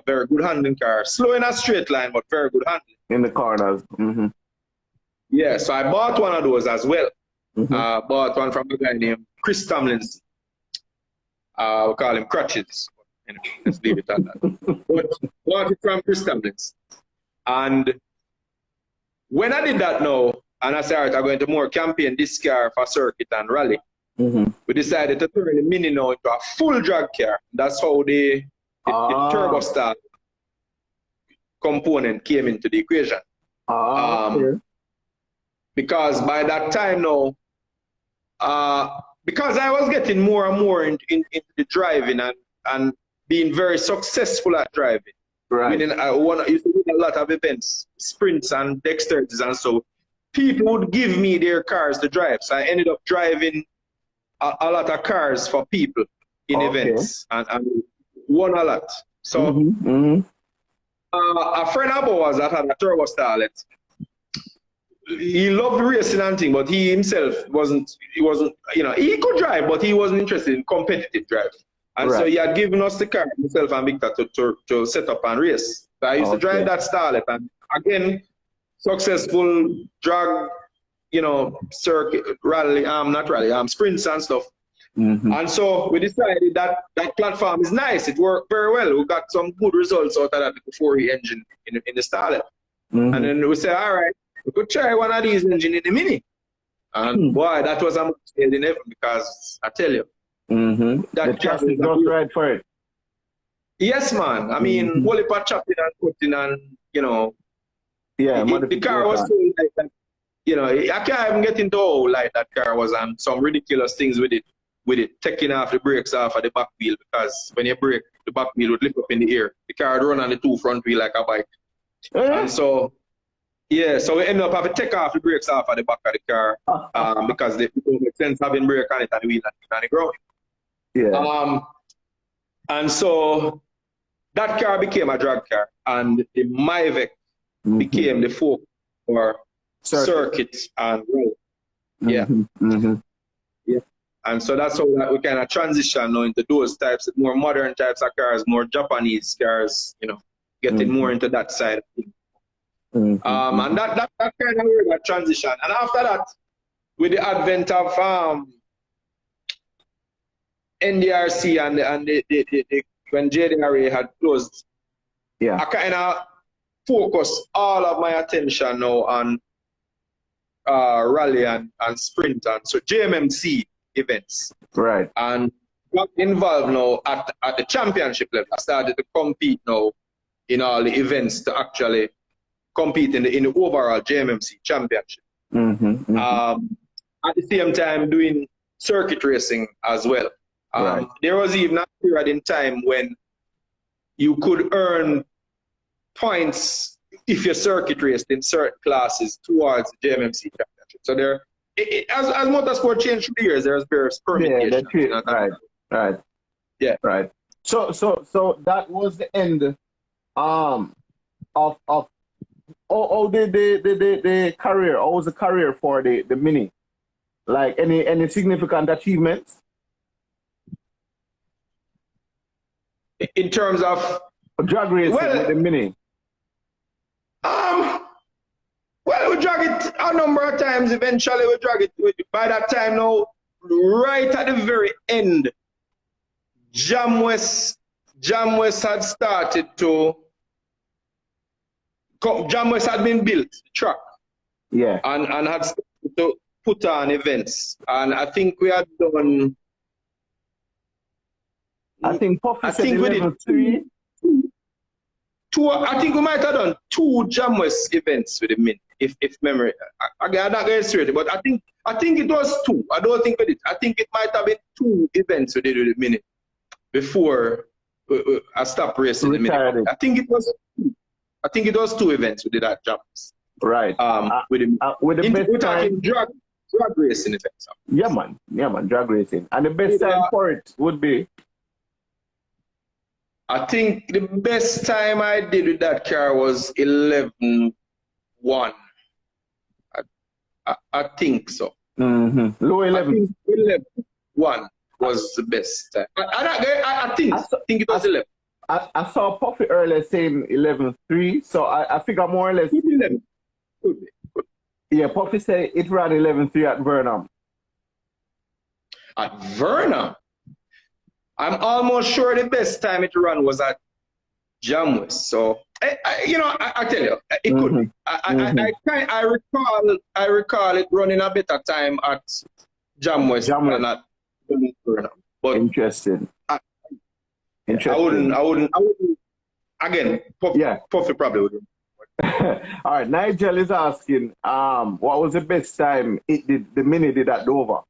very good handling car, slow in a straight line, but very good handling in the corners. Yeah, so I bought one of those as well. Bought one from a guy named Chris Tomlinson. We call him Crutches. Anyway, let's leave it at that. But bought it from Chris Tomlinson. And when I did that now, and I started I'm going to more campaign this car for circuit and rally, we decided to turn the Mini now into a full drag car. That's how the Turbo Star component came into the equation. Because by that time now, because I was getting more and more into the driving and being very successful at driving. Right. Meaning I used to do a lot of events, sprints and dexterities, and so people would give me their cars to drive. So I ended up driving a lot of cars for people in events and won a lot. So a friend of ours that had a Turbo Starlet, he loved racing and thing, but he himself wasn't, you know, he could drive, but he wasn't interested in competitive driving. And so he had given us the car, himself and Victor, to set up and race. So I used to drive that Starlet, and again, successful drag, you know, circuit, rally, sprints and stuff. And so we decided that that platform is nice. It worked very well. We got some good results out of that with the 4E engine in the Starlet. And then we said, all right, we could try one of these engines in the Mini. And boy, that was a much in heaven, because I tell you, that just is just right for it. Yes, man. I mean, whole heap of chopping and cutting and, you know, the car was so like that, you know, I can't even get into how light that car was, and some ridiculous things with it, taking off the brakes off of the back wheel, because when you brake, the back wheel would lift up in the air. The car would run on the 2 front wheel like a bike. And so, yeah, so we ended up having to take off the brakes off of the back of the car because it don't make sense having brake on it and the wheel on the ground. Yeah. And so that car became a drag car, and the Myvec became the focus for circuits and rally. Yeah. And so that's how we kind of transition now into those types, more modern types of cars, more Japanese cars, you know, getting more into that side of things. And that kind of where that transition. And after that, with the advent of NDRC and the when JDRA had closed, I kind of focused all of my attention now on rally and sprint and so JMMC events. Right. And got involved now at the championship level. I started to compete now in all the events to actually compete in the overall JMMC championship. At the same time doing circuit racing as well. There was even a period in time when you could earn points if you circuit raced in certain classes towards the JMMC championship. So there, as motorsport changed through the years, there's various permutations. Right. So that was the end of the career. How was the career for the Mini? Like any significant achievements? In terms of drag racing with the Mini? Well, we drag it a number of times. Eventually, we drag it. By that time now, right at the very end, Jam West had started to. Jam West had been built, the track. Yeah. And had started to put on events. And I think we had done. I think we did two. I think we might have done 2 Jam West events with the Mini, if memory. I'm not going straight, but I think it was 2. I don't think we did. I think it might have been 2 events we did with the Mini before I stopped racing the Mini. I think it was 2. I think it was 2 events we did at Jams. Right. With him. With the best We're time. talking drag racing events. Yeah, man. Drag racing. And the best time for it would be? I think the best time I did with that car was 11-1. I think so. Mm-hmm. Low 11. I think 11-1 was the best time. I think it was 11. I saw Puffy earlier saying 11-3, so I figure more or less. Could be 11. Could be. Yeah, Puffy said it ran 11-3 at Burnham. At Vernon? I'm almost sure the best time it ran was at Jamwest. So, I tell you, it could be. I recall it running a better time at Jamwest than at Burnham. But interesting. I wouldn't. Again, Puffy probably wouldn't. All right, Nigel is asking, what was the best time the Mini did at Dover?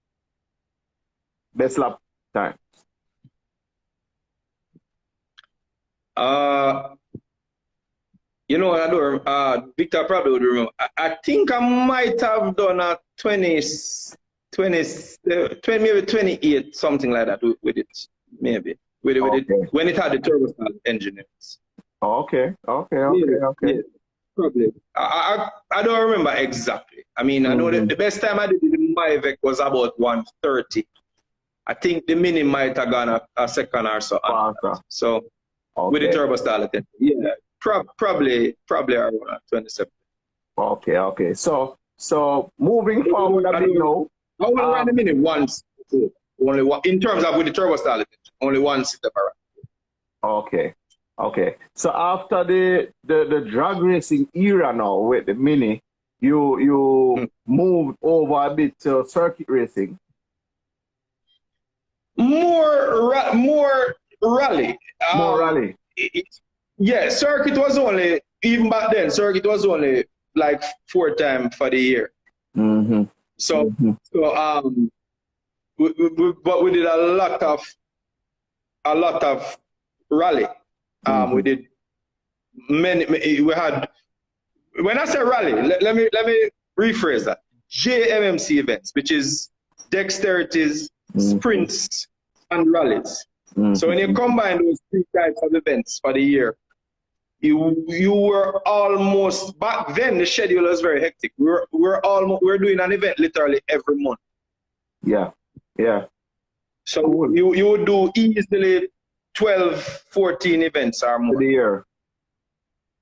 Best lap time. Victor probably would remember. I think I might have done a 20, maybe 28, something like that with it. Maybe. With it when it had the turbostar engine. Okay. Yeah, probably. I don't remember exactly. I mean, I know the best time I did it in Myvec was about 1:30. I think the Mini might have gone a second or so. So with the turbostar, yeah, probably around 27. Okay. So moving forward a bit now. I only ran the Mini once. Only one in terms of with the turbostar, only one sit up around. Okay. So after the drag racing era now with the Mini, you moved over a bit to circuit racing. More rally. More rally. Circuit was only, even back then, circuit was only like 4 times for the year. Mm-hmm. But we did a lot of rally. We did many. We had, when I say rally, let me rephrase that. JMMC events, which is dexterities, sprints, and rallies. So when you combine those 3 types of events for the year, you were almost, back then the schedule was very hectic. We're doing an event literally every month. Yeah. So cool. you would do easily 12, 14 events or more. For the year.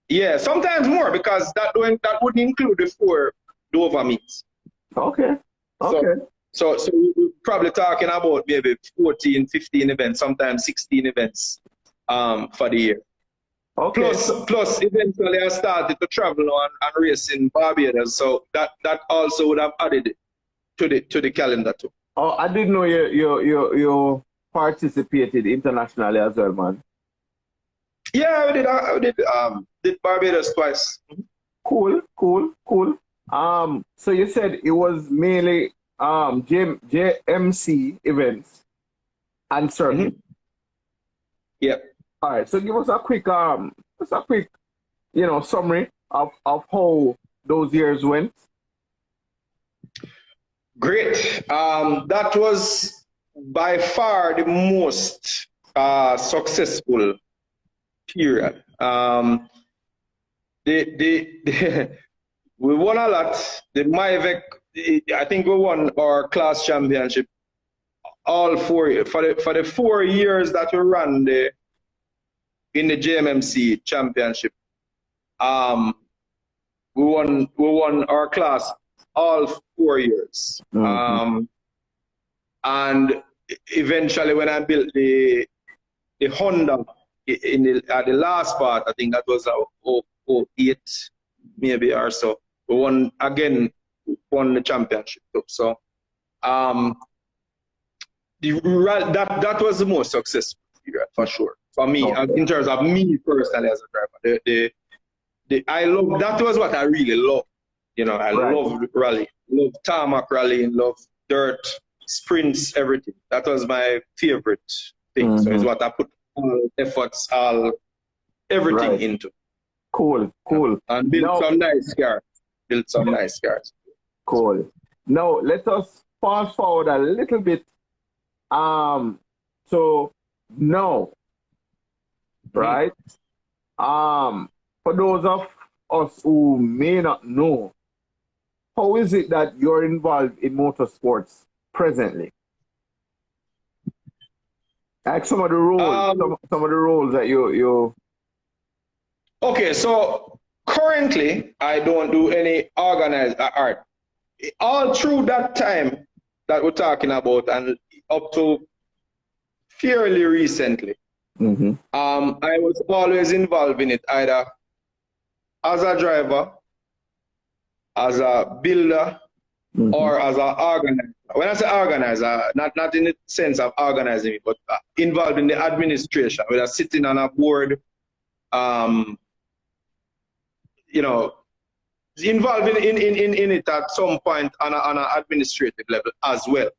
Yeah, sometimes more, because that would include the 4 Dover meets. Okay. So we're probably talking about maybe 14, 15 events, sometimes 16 events for the year. Okay. Plus eventually I started to travel and race in Barbados, so that also would have added to the calendar too. Oh, I didn't know you participated internationally as well, man. Yeah, I did Barbados twice. Cool. So you said it was mainly JMC events and circuit. Yep. All right. So give us a quick summary of how those years went. Great. That was by far the most successful period. We won a lot. The Myvec, I think we won our class championship all 4 years. For the 4 years that we ran in the JMMC championship, we won our class all 4 years. And eventually when I built the Honda at the last part, I think that was 08 maybe or so, we won the championship. So that was the most successful period for sure for me. In terms of me personally as a driver. I love, that was what I really loved. I loved rally, loved tarmac rallying, loved dirt, sprints, everything. That was my favorite thing. So it's what I put all efforts, everything into. Cool. And build Now, some nice cars. Build some nice cars. cool. Now let us fast forward a little bit. So now, right? For those of us who may not know, how is it that you're involved in motorsports presently? Like some of the roles, some of the roles that you. Okay, so currently I don't do any organized art. All through that time that we're talking about and up to fairly recently, I was always involved in it, either as a driver, as a builder, or as an organizer. When I say organizer, not in the sense of organizing it, but involved in the administration, whether sitting on a board, you know, involved in it at some point on an administrative level as well.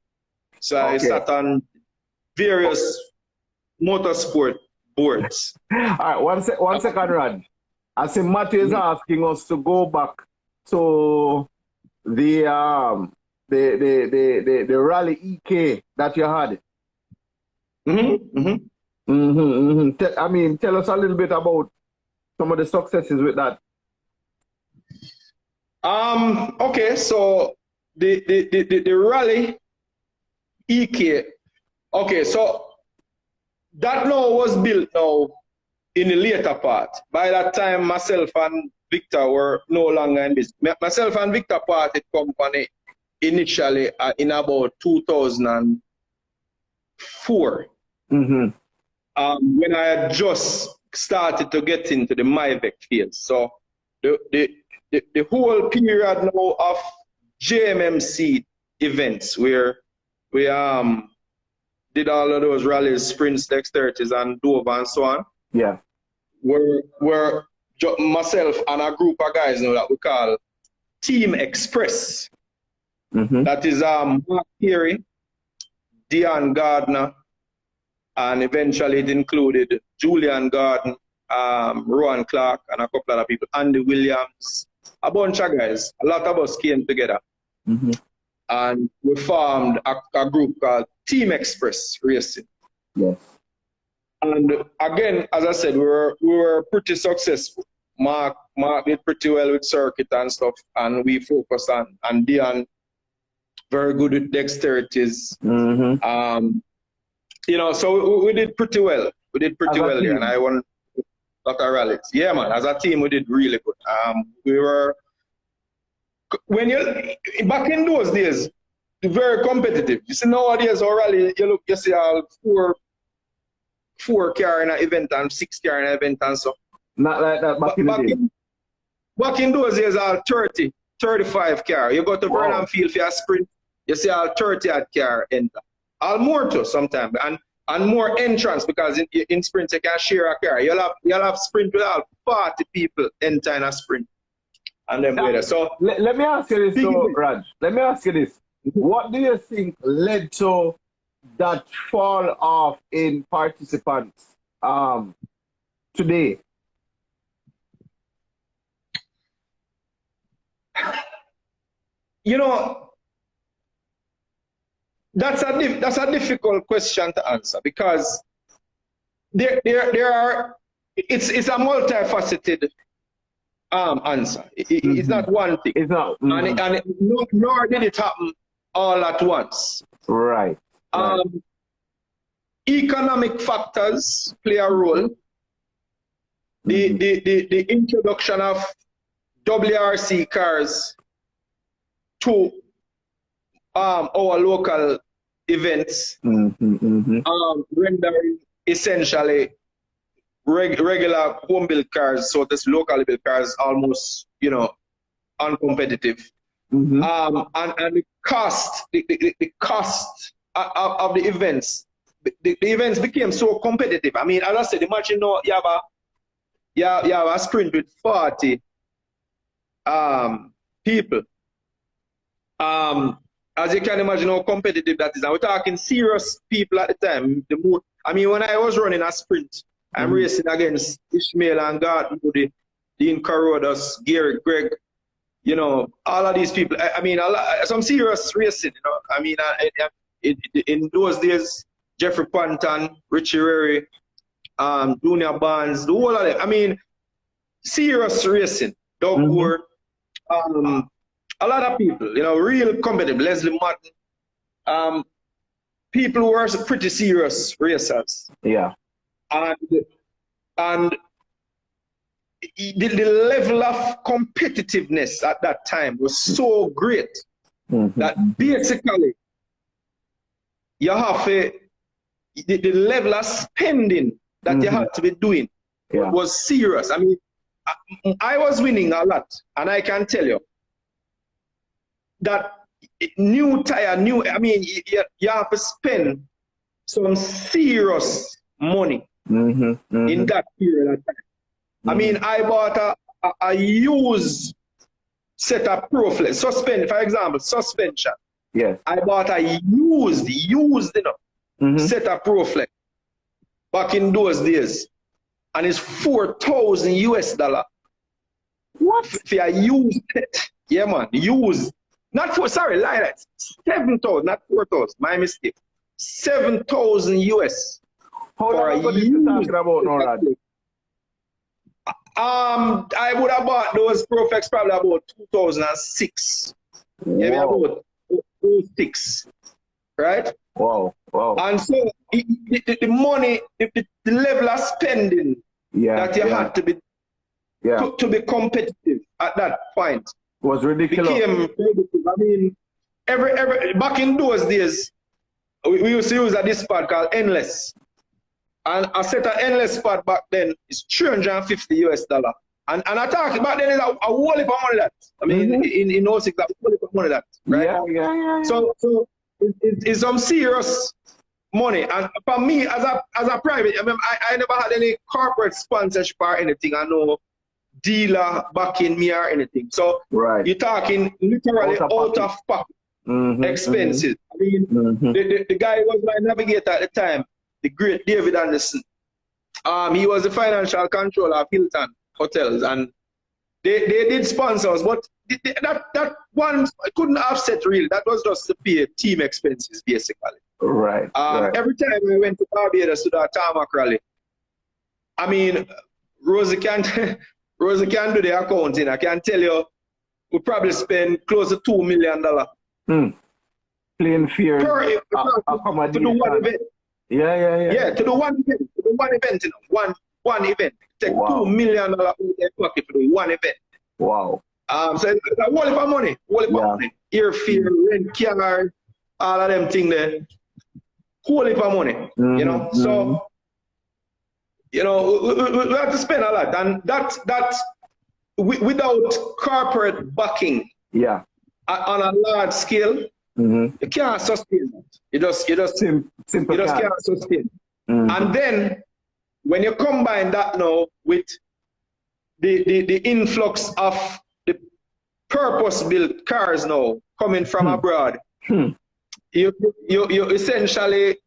So I sat on various motorsport boards. All right, one second, Raj. I see Matthew is asking us to go back to the rally EK that you had. I mean, tell us a little bit about some of the successes with that. Okay, so the rally EK. Okay, so that now was built now in the later part. By that time, myself and Victor were no longer in business. Myself and Victor parted company initially in about 2004. When I had just started to get into the MyVec field. So the whole period now of JMMC events where we did all of those rallies, sprints, dexterities, and Dover and so on. Yeah. Were myself and a group of guys now that we call Team Express. That is Mark Carey, Dion Gardner, and eventually it included Julian Garden, Rowan Clark, and a couple other people, Andy Williams, a bunch of guys. A lot of us came together. And we formed a group called Team Express Racing. Yes. And again, as I said, we were pretty successful. Mark did pretty well with circuit and stuff, and we focused on Dion, very good with dexterities. You know, so we did pretty well. We did pretty well here, and I won a lot of rallies. Yeah, man, as a team, we did really good. We were, back in those days, very competitive. You see, nowadays, our rally, you see all four car in an event and 6 car in an event and so. Not like that back in the day. Back in those days, all 30, 35 car. You go to Burnham Field for a sprint, you see all 30 odd car enter. All more too sometimes, and more entrance, because in sprint you can share a car. You'll have sprint with all 40 people enter in a sprint. And then later. So let me ask you this, though, Raj. Let me ask you this. What do you think led to that fall off in participants today? You know, that's a difficult question to answer, because there are it's a multifaceted answer. It's not one thing. It's not. Nor did it happen all at once. Right. Economic factors play a role. The introduction of WRC cars to our local events, rendering essentially regular home built cars, so this locally built cars, almost, you know, uncompetitive. And the cost, the cost of the events, the events became so competitive. I mean, as I said, imagine now you have a sprint with 40 people. As you can imagine how competitive that is. And we're talking serious people at the time. I mean, when I was running a sprint, I'm racing against Ishmael and Gordon, the Dean Carrodus, Gary Gregg, you know, all of these people. I mean, some serious racing, you know. I mean, in those days, Jeffrey Panton, Richie Rary, Junior Barnes, the whole of them. I mean, serious racing. Doug Gore, a lot of people, you know, real competitive. Leslie Martin, people who are pretty serious racers. Yeah. And the level of competitiveness at that time was so great that basically you have the level of spending that you had to be doing was serious. I mean, I was winning a lot, and I can tell you that new tire, I mean, you have to spend some serious money in that period of time. I mean, I bought a used set of Proflex, for example, suspension. Yeah. I bought a used, you know, set of Proflex back in those days. And it's $4,000 US. What? For a used set. Yeah, man, used. Not for, sorry, lie that. 7,000, not 4,000. My mistake. 7,000 US. How long ago did you talking about now, Raj? I would have bought those Proflex probably about 2006. Maybe about 2006. Right? Wow. And so the money, the level of spending that you had to be to be competitive at that point was ridiculous. Became ridiculous. I mean, every back in those days, we used to use a dispatch called Endless. And a set of Endless pad back then is $350 US. And I talk back then is a whole heap of money that. I mean, in 06, a whole heap of money that. Right? Yeah. So it's some serious money. And for me, as a private, I mean, I never had any corporate sponsorship or anything. I know dealer backing me or anything. So you're talking literally out of pocket expenses. I mean, the guy who was my navigator at the time, the great David Anderson. He was the financial controller of Hilton Hotels, and they did sponsor us, but that one couldn't offset really. That was just to pay team expenses basically. Right. Every time I went to Barbados to that tarmac rally, I mean, Rosie can do the accounting. I can tell you, we probably spend close to $2 million. Plane fare, to do one event. Yeah. To do one event. You know, one event. Take $2 million out of their pocket to do one event. Wow. So it's a whole heap of money. Money. Airfare, rent car, all of them things there. Whole heap of money. You know. So you know, we have to spend a lot, and that without corporate backing. Yeah. On a large scale. You can't sustain that. You just can't sustain. And then when you combine that now with the influx of the purpose-built cars now coming from abroad, you essentially,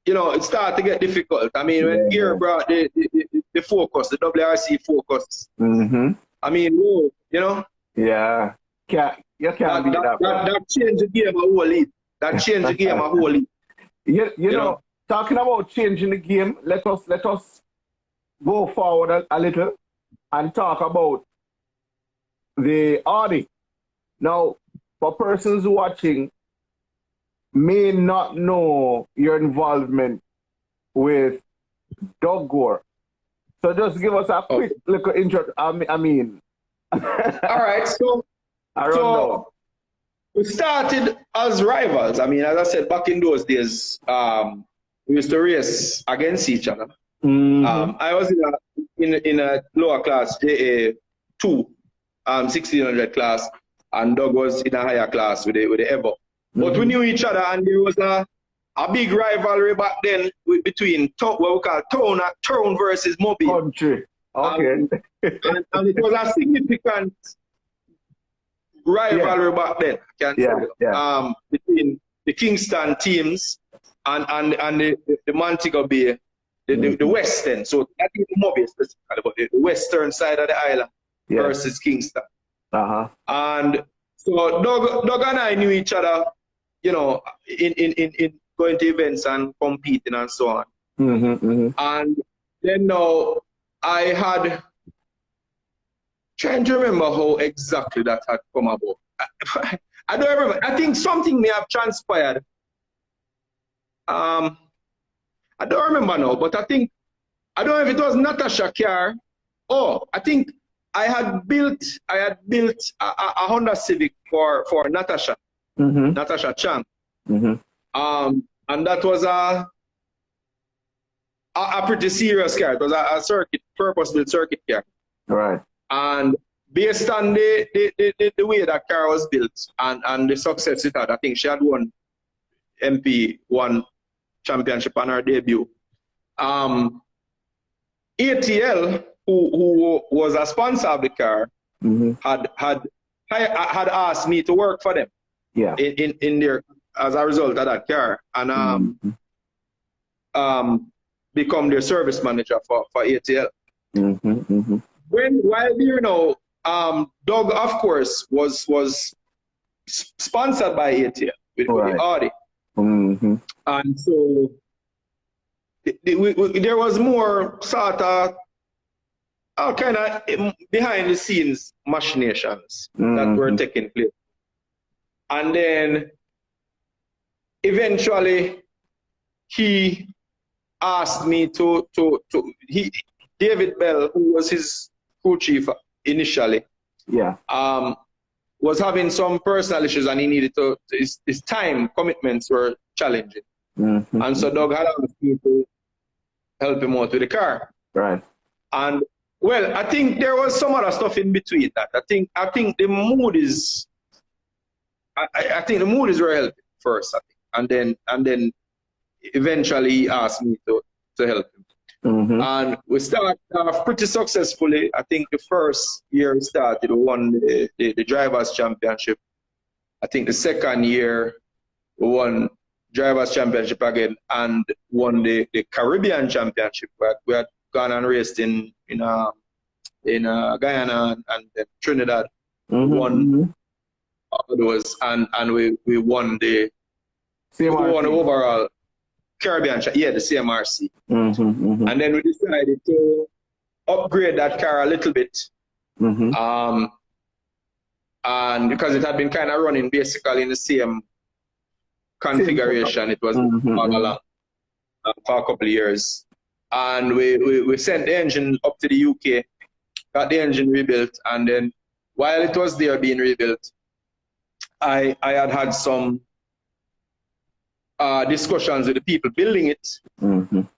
you know, it starts to get difficult. I mean, when Gear brought the Focus, the WRC Focus, I mean, whoa, you know? Yeah. You can't beat that. That changed the game a whole heap. That changed the game a whole heap. You know, talking about changing the game, let us go forward a little and talk about the Audi. Now, for persons watching may not know your involvement with Doug Gore. So just give us a quick little intro. I mean. All right, so we started as rivals. I mean, as I said, back in those days, we used to race against each other. I was in a lower class, JA2, 1600 class, and Doug was in a higher class with the Evo. But we knew each other, and there was a big rivalry back then between what we call town versus mobile. Country. Okay. And it was a significant rivalry back then. Between the Kingston teams and the Montego Bay, the Western. So that is mobile specifically, but the western side of the island. versus Kingston. Uh-huh. And so Doug and I knew each other, you know, in going to events and competing and so on. And then now I had, trying to remember how exactly that had come about. I don't remember. I think something may have transpired. I don't remember now, but I don't know if it was Natasha car. Oh, I think I had built a Honda Civic for Natasha, Natasha Chang. And that was a pretty serious car. It was a purpose-built circuit car. Right. And based on the way that car was built and the success it had, I think she had won MP1 championship on her debut. ATL, who was a sponsor of the car, had asked me to work for them. Yeah. In their, as a result of that car, and become their service manager for ATL. While you know, Doug, of course, was sponsored by ATL with the Audi. And so there was more sort of kind of behind the scenes machinations that were taking place. And then eventually he asked me David Bell, who was his crew chief initially, was having some personal issues and he needed his time commitments were challenging. And so Doug had asked me to help him out with the car. Right. And well, I think there was some other stuff in between that. I think the mood is I think the mood is very healthy first, I think. And then eventually he asked me to help him. And we started off pretty successfully. I think the first year we started, we won the Drivers' Championship. I think the second year we won Drivers' Championship again and won the Caribbean Championship. We had gone and raced in Guyana and Trinidad. Won those and we won the overall Caribbean, the CMRC. And then we decided to upgrade that car a little bit. And because it had been kind of running basically in the same configuration, it was all along for a couple of years. And we sent the engine up to the UK, got the engine rebuilt, and then while it was there being rebuilt, I had some discussions with the people building it, and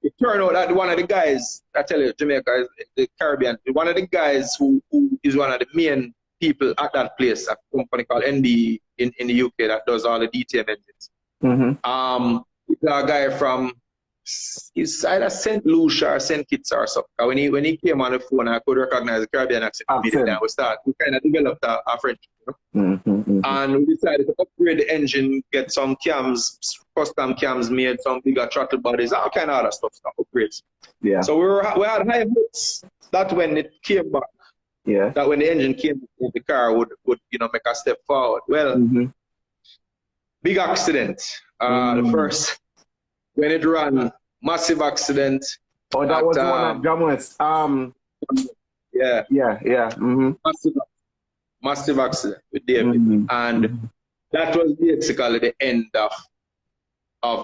it turned out that one of the guys, I tell you, Jamaica, the Caribbean, one of the guys who is one of the main people at that place, a company called NB in the UK that does all the DTM engines. It's a guy from it's either St. Lucia or St. Kitts or something. When he came on the phone, I could recognize the Caribbean accent immediately. We kind of developed a friendship. And we decided to upgrade the engine, get some cams, custom cams made, some bigger throttle bodies, all kind of other stuff, upgrades. Yeah. So we had high hopes that when it came back, that when the engine came back, the car would make a step forward. Well, big accident. The first, when it ran, massive accident. Oh, that was one at Jamwest. Massive accident with David. And that was basically the end of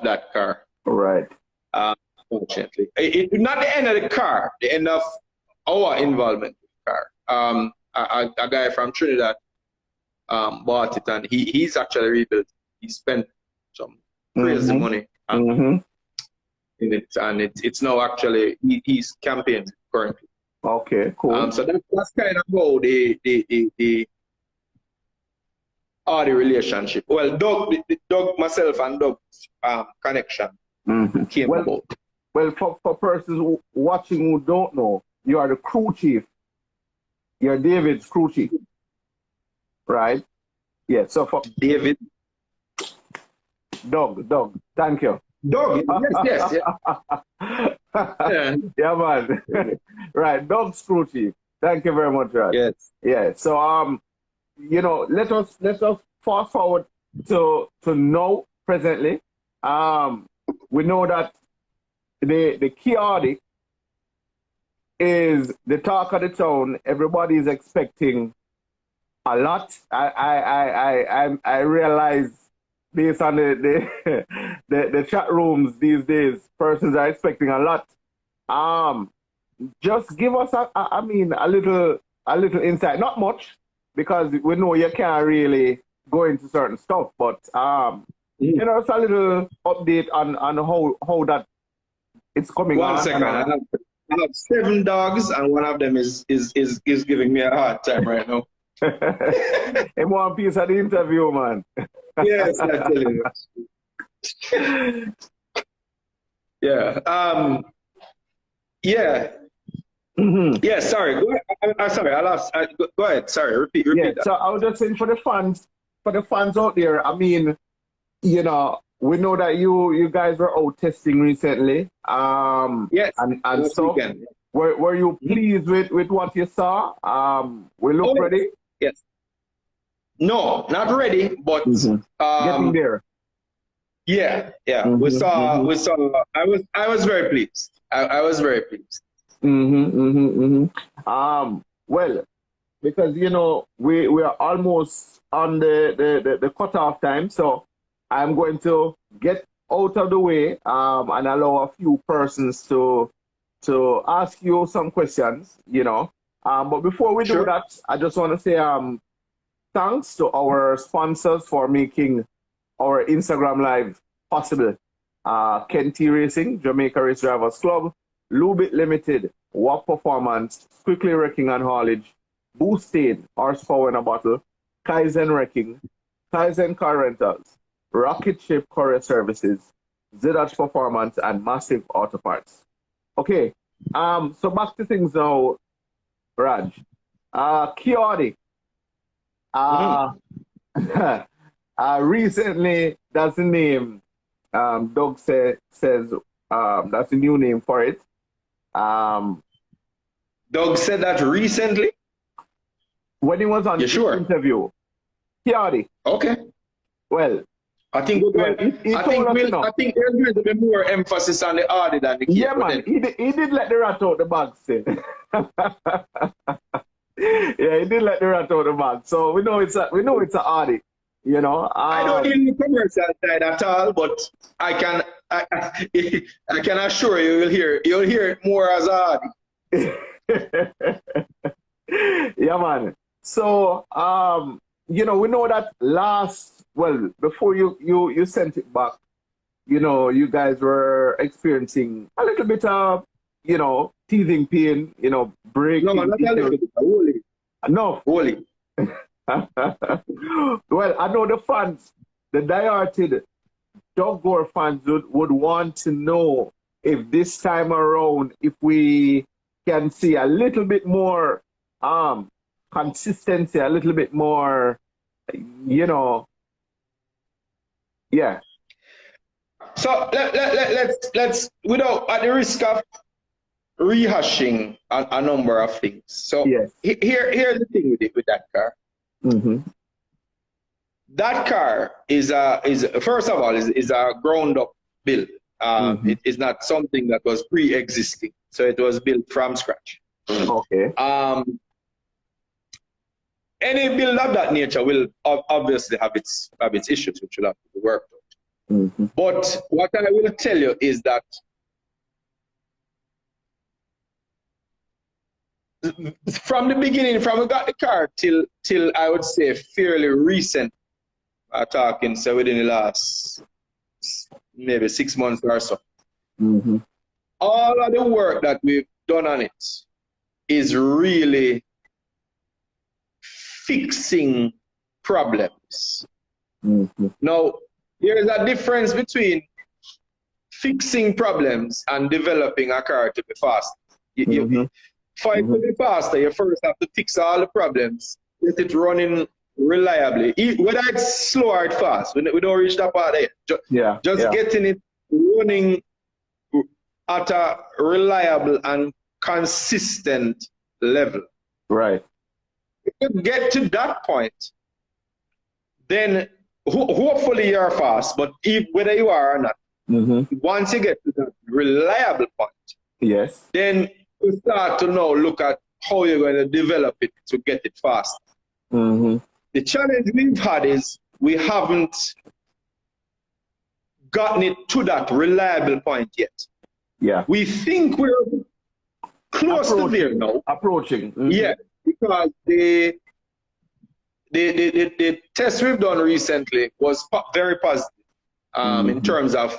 that car. Right. Unfortunately. Not the end of the car, the end of our involvement with the car. A guy from Trinidad bought it and he's actually rebuilt. He spent some crazy money in it, and it's now actually he's campaigning currently. Okay, cool. So that's kind of how the relationship. Well, Doug, myself and Doug's connection came about. Well, for persons watching who don't know, you are the crew chief. You're David's crew chief, right? Yeah. So for David, Doug. Thank you. Doug, yes. Yeah, man. Right, Doug's crew chief. Thank you very much, Raj. Yes. Yeah. So let us fast forward to now presently. We know that the key audit is the talk of the town. Everybody is expecting a lot. I realize based on the chat rooms these days, persons are expecting a lot. Just give us a little insight, not much, because we know you can't really go into certain stuff, but it's a little update on how that it's coming on. 1 second. I have 7 dogs, and one of them is giving me a hard time right now. In one piece of the interview, man. Yes, I tell you. Yeah. Yeah. Mm-hmm. Yeah. Sorry. Go ahead. I'm sorry. I lost. Go ahead. Sorry. Repeat Yeah. that. So I was just saying for the fans out there. I mean, we know that you guys were out testing recently. Yes. And so were you pleased with what you saw? We look ready. Yes. No, not ready, but getting there. Yeah. We saw. I was very pleased. I was very pleased. Well, because we are almost on the cutoff time, so I'm going to get out of the way and allow a few persons to ask you some questions. But before we do that, I just want to say thanks to our sponsors for making our Instagram Live possible. Kenty Racing, Jamaica Race Drivers Club, Lubit Limited, WAP Performance, Quickly Wrecking and Haulage, Boosted, Horsepower in a Bottle, Kaizen Wrecking, Kaizen Car Rentals, Rocket Ship Courier Services, ZH Performance, and Massive Auto Parts. Okay, so back to things now, Raj. Kiodi. Recently, that's the name Doug says that's the new name for it. Doug said that recently? When he was on the interview. Kiodi. Okay. Well, I think there's going to be more emphasis on the audit than the key. Yeah, man. He did let the rat out the bag still. Yeah, he did let the rat out the bag. So we know it's an audit. I don't need the commercial side at all, but I can assure you you'll hear it more as audit. Yeah, man. So we know that before you sent it back, you guys were experiencing a little bit of, teething pain, breaking. No, not a little bit, holy. No. Holy. Well, I know the fans, the diehard Doug Gore fans would want to know if this time around, if we can see a little bit more consistency, a little bit more, yeah. So let's without at the risk of rehashing a number of things. So yes. Here's the thing with that car. Mm-hmm. That car is first of all a ground up build. It is not something that was pre-existing, so it was built from scratch. Okay. Any build of that nature will obviously have its issues, which will have to be worked out. Mm-hmm. But what I will tell you is that from the beginning, from we got the car till I would say fairly recent, talking so within the last maybe 6 months or so, all of the work that we've done on it is really fixing problems. Now, there is a difference between fixing problems and developing a car to be fast. For it to be faster, you first have to fix all the problems, get it running reliably. Whether it's slow or fast, we don't reach that part there. Just getting it running at a reliable and consistent level Right. If you get to that point, then hopefully you're fast, but whether you are or not, once you get to that reliable point, yes, then you start to now look at how you're going to develop it to get it fast. The challenge we've had is we haven't gotten it to that reliable point yet. Yeah. We think we're close to there now. Approaching. Yeah, because the test we've done recently was very positive in terms of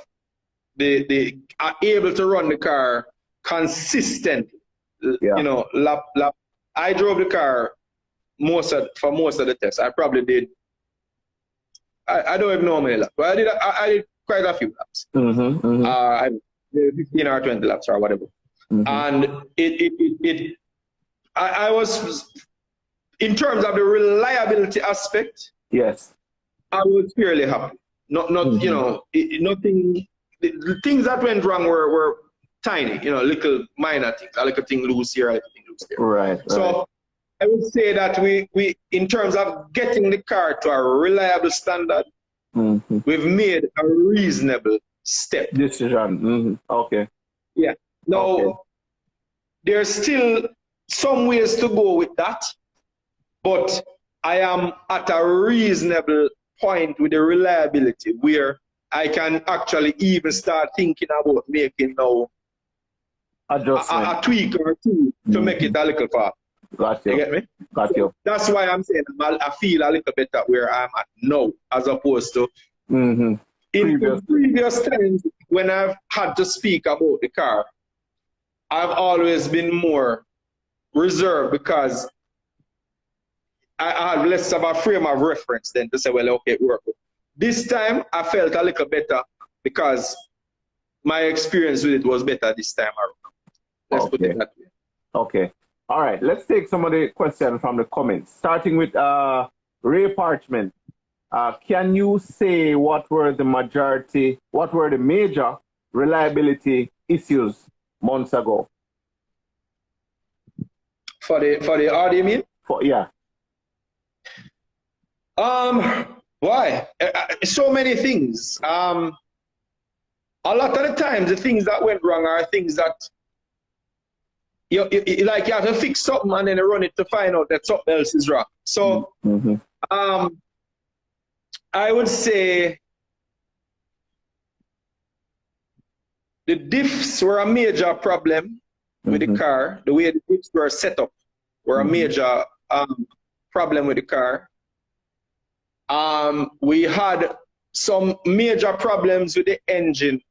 the are able to run the car consistently. Yeah. You know, I drove the car for most of the tests. I probably did. I don't even know how many laps, but I did quite a few laps. I did 15 or 20 laps or whatever. And I was, in terms of the reliability aspect, yes, I was fairly happy. Not you know, nothing. The things that went wrong were tiny, you know, little minor things. A little thing loose here, a little thing loose there. Right. So I would say that we in terms of getting the car to a reliable standard, we've made a reasonable step. Decision. Okay. Yeah. Now, there's still some ways to go with that, but I am at a reasonable point with the reliability where I can actually even start thinking about making now a tweak or two to make it a little faster. Got you. You get me? Got you. That's why I'm saying I feel a little better where I'm at now, as opposed to in previous times when I've had to speak about the car. I've always been more reserved because I had less of a frame of reference then to say, well, okay, it worked. This time I felt a little better because my experience with it was better this time around. Let's put it that way. Okay. All right. Let's take some of the questions from the comments, starting with Ray Parchment. Can you say what were the major reliability issues months ago? For the audio, you mean? Yeah. Why? So many things. A lot of the times, the things that went wrong are things that you have to fix something and then run it to find out that something else is wrong. So, I would say the diffs were a major problem with the car. The way the diffs were set up were a major problem with the car. We had some major problems with the engine,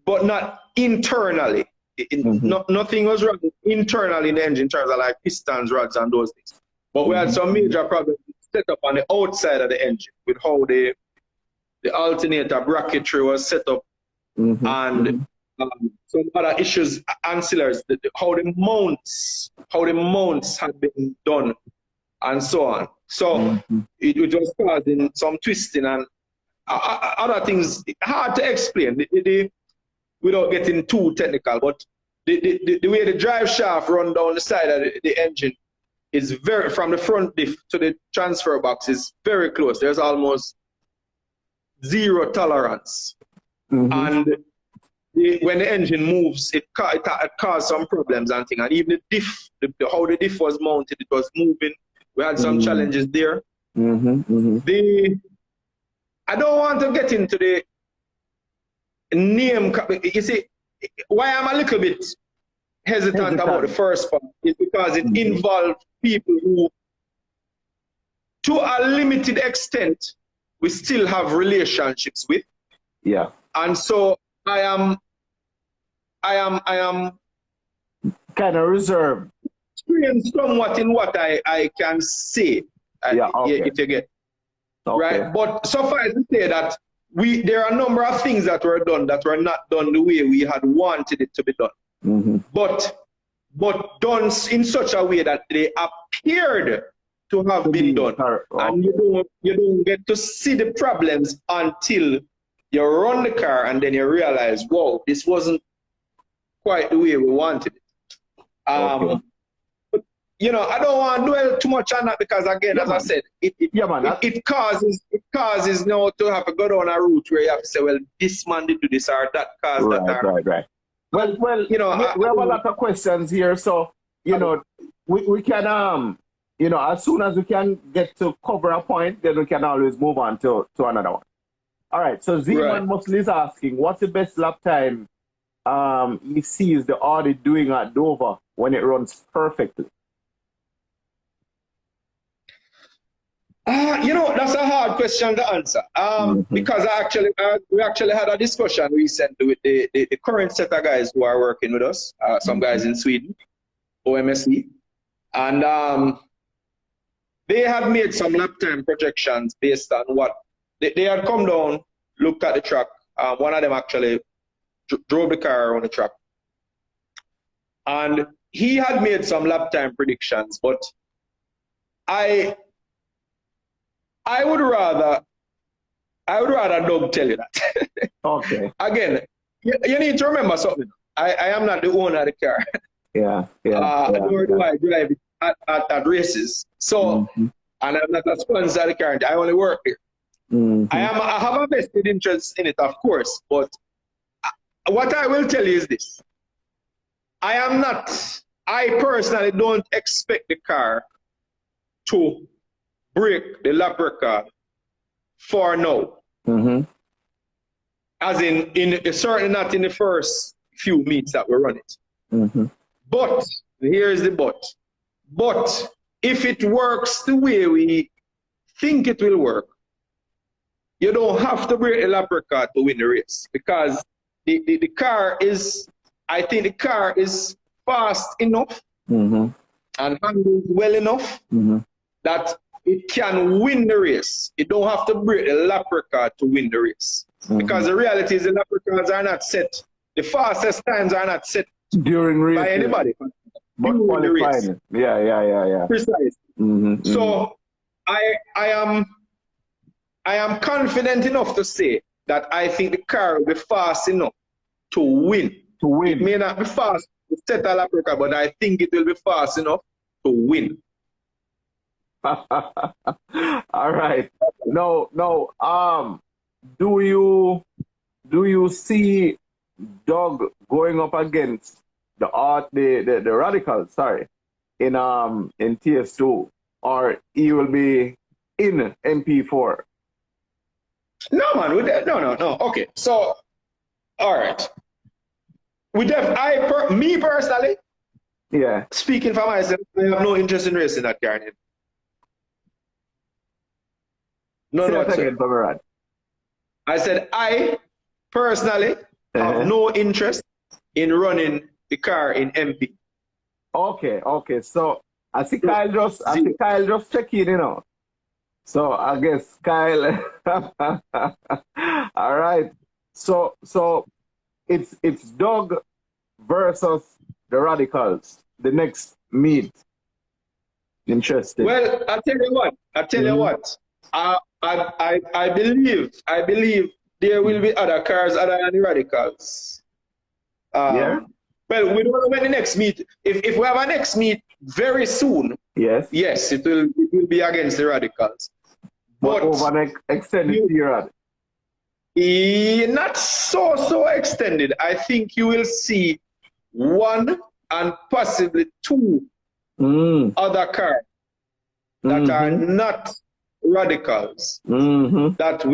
but not internally. Nothing was wrong internally in the engine in terms of like pistons, rods, and those things. But we had some major problems set up on the outside of the engine with how the alternator bracketry was set up and some other issues, ancillaries, how the mounts had been done and so on. So it was causing some twisting and other things hard to explain without getting too technical. But the way the drive shaft run down the side of the engine is very, from the front diff to the transfer box is very close. There's almost zero tolerance. And when the engine moves, it caused some problems and things. And even the diff, how the diff was mounted, it was moving. We had some challenges there. I don't want to get into the name. You see, why I'm a little bit hesitant about the first part is because it involved people who, to a limited extent, we still have relationships with. Yeah. And so I am kind of reserved. Experienced somewhat in what I can say. If you get right. But suffice to say that there are a number of things that were done that were not done the way we had wanted it to be done. But done in such a way that they appeared to have been done. And you don't get to see the problems until you run the car and then you realize, whoa, this wasn't quite the way we wanted it. you know, I don't want to dwell too much on that because, again, Yeah, as man. I said, it causes now to have to go down a route where you have to say, well, this man did do this or that caused that. Right. Well, You know, we have a lot of questions here, so you know, we can you know, as soon as we can get to cover a point, then we can always move on to another one. All right. So Zeman Musli is asking, what's the best lap time he sees the Audi doing at Dover when it runs perfectly? You know, that's a hard question to answer. Because we actually had a discussion recently with the current set of guys who are working with us, some guys in Sweden, OMSE, and they had made some lap time projections based on what they had come down, looked at the track. One of them actually drove the car on the track, and he had made some lap time predictions, but I would rather Doug tell you that. Okay. Again, you need to remember something. I am not the owner of the car. Nor do I drive it at races. So, and I'm not a sponsor of the car. I only work here. I have a vested interest in it, of course. But what I will tell you is this: I personally don't expect the car to break the lap record for now. As in certainly not in the first few meets that we run it. But here's the but. But if it works the way we think it will work, you don't have to break the lap record to win the race, because the car is, I think the car is fast enough and handles well enough that it can win the race. It don't have to break the lap record to win the race. Because the reality is the lap records are not set. The fastest times are not set during race by anybody. But qualifying. Yeah. Precisely. So I am confident enough to say that I think the car will be fast enough to win. It may not be fast to set a lap record, but I think it will be fast enough to win. All right. No. Do you see Doug going up against the Radicals? Sorry, in TS2, or he will be in MP4? No, man. No. Okay. So, all right. Me personally, speaking for myself, I have no interest in racing that car. No. I said I personally have no interest in running the car in MP. Okay. So I think Kyle just check in, you know. So I guess Kyle. All right. So it's Doug versus the Radicals, the next meet. Interesting. Well, I tell you what. I believe there will be other cars other than the Radicals. Well, we don't know when the next meet. If we have a next meet very soon, yes, it will be against the Radicals. But over an extended period. Not so extended. I think you will see one and possibly two other cars that are not Radicals that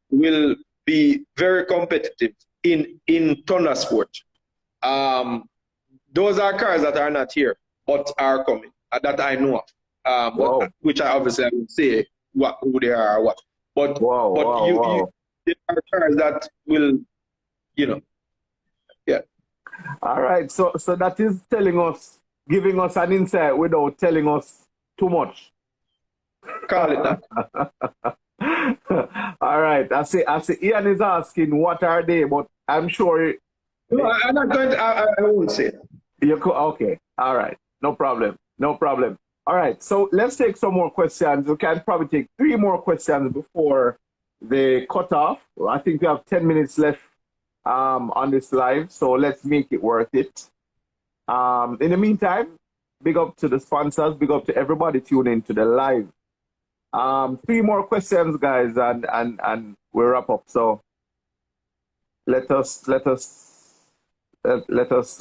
will be very competitive in Thunder Sport. Those are cars that are not here but are coming, that I know of. Which I obviously I would say who they are or what. But there are cars that will, All right, so that is giving us an insight without telling us too much. Call it that. All right, I see. Ian is asking what are they, but I'm sure. No, I'm not going to. I won't say that. Okay. All right. No problem. All right. So let's take some more questions. We can probably take 3 more questions before the cutoff. I think we have 10 minutes left on this live, so let's make it worth it. In the meantime, big up to the sponsors, big up to everybody tuning into the live. 3 more questions, guys, and we wrap up. So let us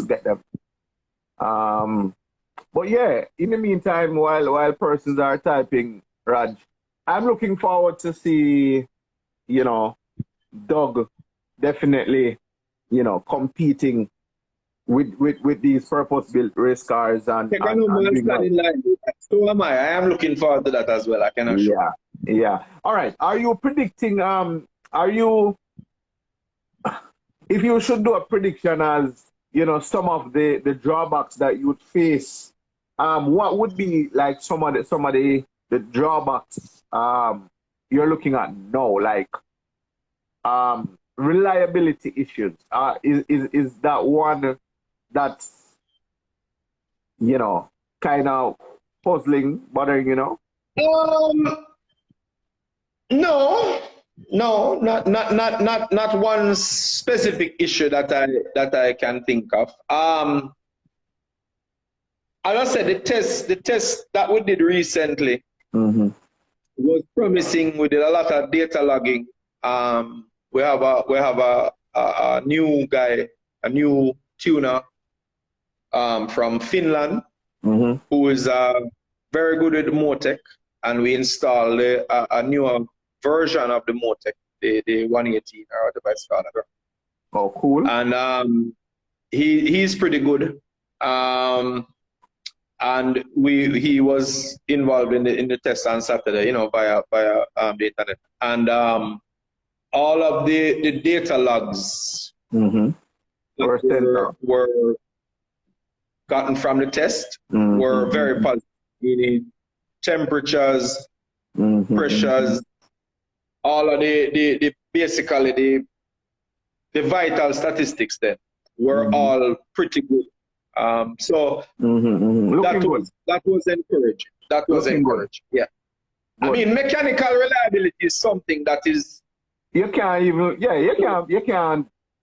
get them. But yeah, in the meantime, while persons are typing, Raj, I'm looking forward to see, you know, Doug definitely, you know, competing with these purpose-built race cars and So am I. I am looking forward to that as well. I can assure. Yeah. All right. Are you predicting? If you should do a prediction as, you know, some of the drawbacks that you would face, what would be like some of the drawbacks you're looking at now, like reliability issues? Is that one that's, you know, kind of puzzling, bothering, you know? No, not one specific issue that I can think of. As I said, the test that we did recently was promising. We did a lot of data logging. We have a new guy, a new tuner from Finland, who is very good at Motec, and we installed a newer version of the Motec, the 118 or the vice called. Oh, cool! And he's pretty good. And he was involved in the test on Saturday, you know, via the internet, and all of the data logs were gotten from the test were very positive. Meaning temperatures, pressures, all of the basically the vital statistics then were all pretty good. So that was encouraging. That was encouraging. Yeah. I mean, mechanical reliability is something that is you can't.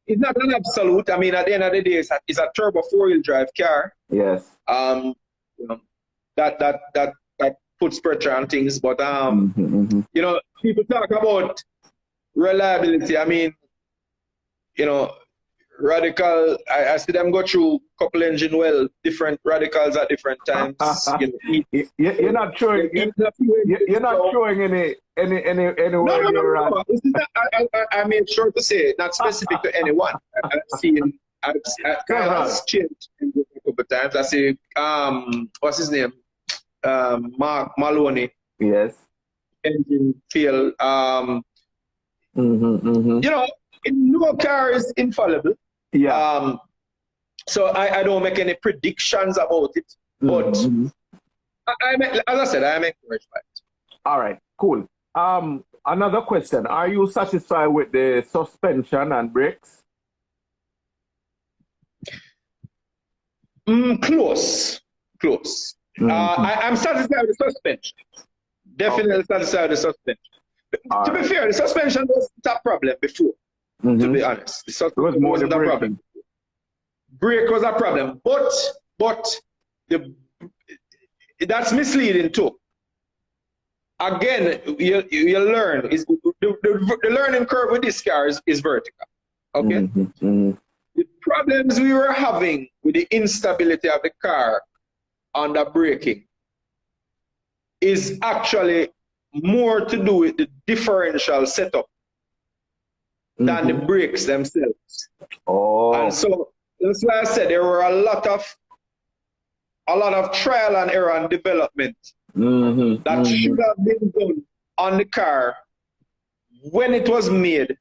It's not an absolute. I mean, at the end of the day, it's a turbo 4-wheel drive car. Yes. You know, that puts pressure on things, but you know, people talk about reliability. I mean, you know, radical. I see them go through couple engine well, different radicals at different times. You're not showing. You're not showing any word. No. I made sure to say not specific to anyone. I've seen. I've changed a couple of times. I see. What's his name? Mark Maloney. Yes. Engine fail. You know, no car is infallible. Yeah. So I don't make any predictions about it, but as I said, I am encouraged by it. All right, cool. Another question: are you satisfied with the suspension and brakes? Close. I'm satisfied with the suspension. Definitely satisfied with the suspension. To be fair, the suspension was a problem before. To be honest, the suspension wasn't a problem. Brake was a problem, but that's misleading too. Again, you learn is the learning curve with this car is vertical. Okay. The problems we were having with the instability of the car under braking is actually more to do with the differential setup than the brakes themselves. Oh. And so that's why I said there were a lot of trial and error and development that should have been done on the car when it was made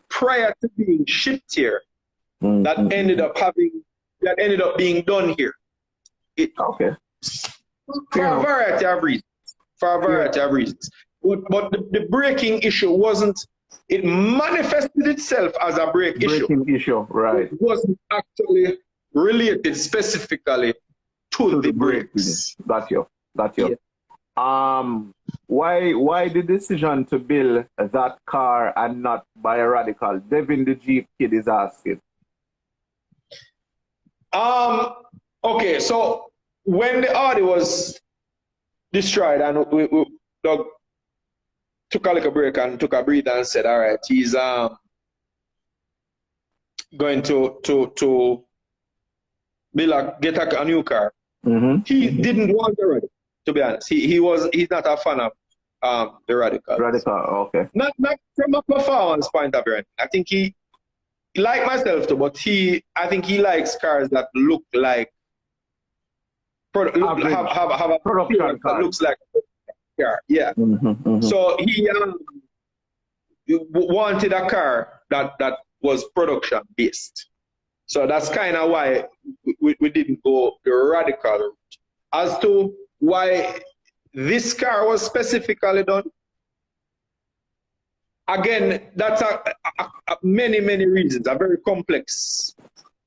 prior to being shipped here. That ended up being done here. Okay. For a variety of reasons. But the braking issue wasn't. It manifested itself as a brake issue. Right. It wasn't actually related specifically to the brakes. Got you. Yeah. Why the decision to build that car and not buy a Radical? Devin the Jeep kid is asking. Okay, so when the Audi was destroyed and Doug took a little break and took a breather and said, all right, he's going to get a new car. He didn't want the Radical, to be honest. He's not a fan of the Radical. Okay. Not from a performance point of view. I think he like myself too, but I think he likes cars that look like have a production car that looks like a car. Yeah. So he wanted a car that was production based. So that's kind of why we didn't go the Radical route. As to why this car was specifically done, again, that's many reasons. A very complex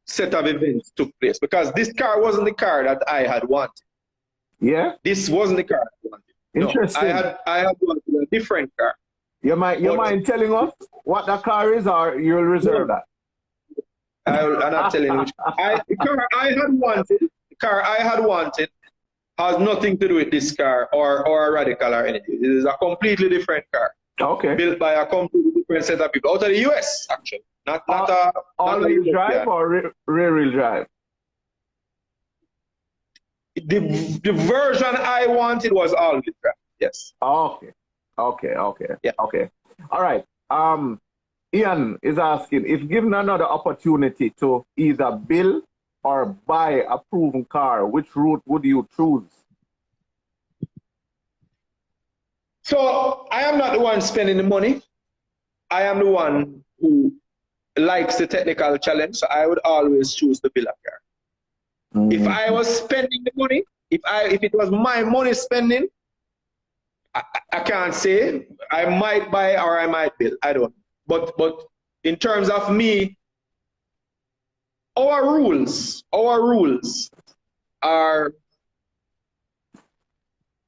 set of events took place because this car wasn't the car that I had wanted. Yeah? This wasn't the car I wanted. Interesting. No, I had wanted a different car. You mind telling us what the car is, or you'll reserve that? I'm not telling you. The car I had wanted has nothing to do with this car or a Radical or anything. It is a completely different car. Okay. Built by a completely different set of people out of the US, actually. Not all-wheel drive or rear-wheel drive? The version I wanted was all-wheel drive. Yes. Okay. Yeah. Okay. All right. Ian is asking, if given another opportunity to either build or buy a proven car, which route would you choose? So I am not the one spending the money. I am the one who likes the technical challenge. So I would always choose to build a car. If I was spending the money, if it was my money spending, I can't say. I might buy or I might build. I don't. But in terms of me, our rules are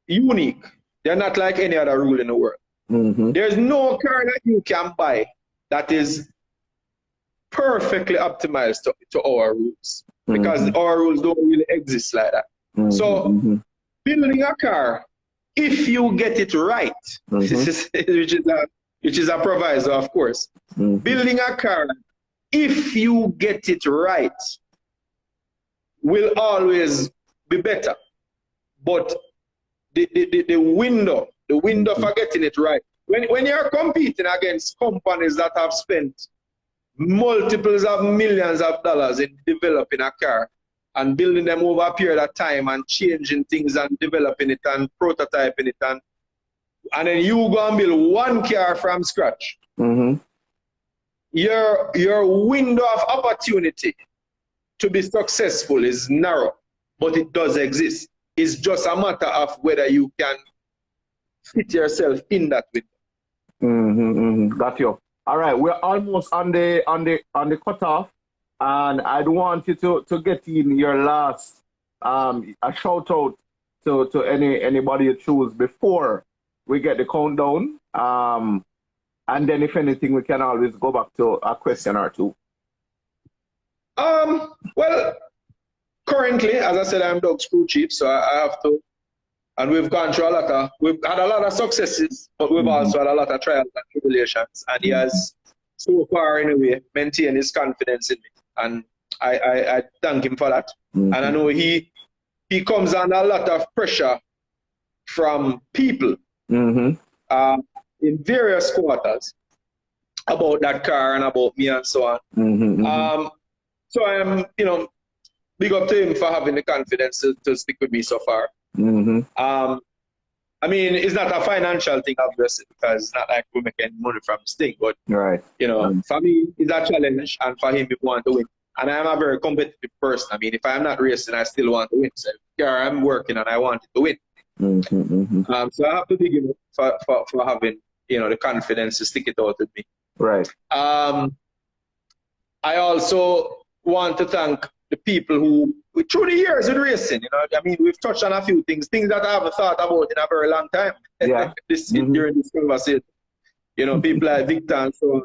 unique. They're not like any other rule in the world. There's no car that you can buy that is perfectly optimized to our rules because our rules don't really exist like that. So building a car, if you get it right, which is a proviso, of course. Building a car, if you get it right, will always be better. But the window for getting it right, when you're competing against companies that have spent multiples of millions of dollars in developing a car and building them over a period of time and changing things and developing it and prototyping it, and then you go and build one car from scratch, your window of opportunity to be successful is narrow, but it does exist. It's just a matter of whether you can fit yourself in that window. Got you. All right, we're almost on the cutoff, and I'd want you to get in your last a shout out to anybody you choose before we get the countdown. And then if anything, we can always go back to a question or two. Well, currently, as I said, I'm Doug's crew chief, so I have to, and we've gone through we've had a lot of successes, but we've also had a lot of trials and tribulations, and he has, so far anyway, maintained his confidence in me, and I thank him for that. And I know he comes under a lot of pressure from people in various quarters about that car and about me and so on. So I am, big up to him for having the confidence to stick with me so far. I mean, it's not a financial thing, obviously, because it's not like we're making money from this thing. But, for me, it's a challenge, and for him, he wants to win. And I'm a very competitive person. I mean, if I'm not racing, I still want to win. So, I'm working and I want it to win. So I have to big him up for having, the confidence to stick it out with me. Right. I also want to thank the people who, through the years with racing, I mean, we've touched on a few things that I haven't thought about in a very long time. Yeah. During this conversation, people like Victor and so on,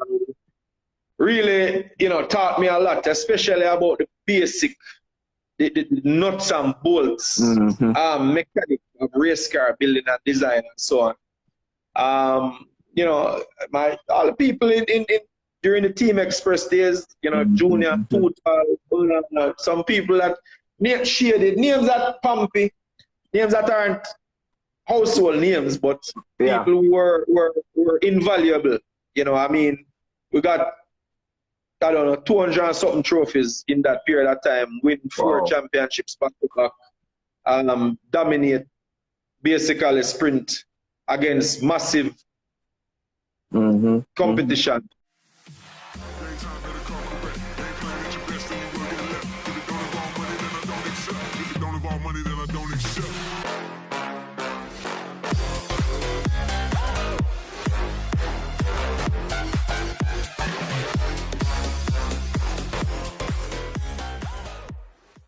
really, taught me a lot, especially about the the nuts and bolts, mechanics of race car building and design and so on. You know, all the people in during the Team Express days, you know, Junior, Total, some people that shaded names that pumpy, names that aren't household names, but people who were invaluable. You know, I mean, we got, I don't know, 200 and something trophies in that period of time, win 4 championships back to back, dominate basically sprint against massive competition.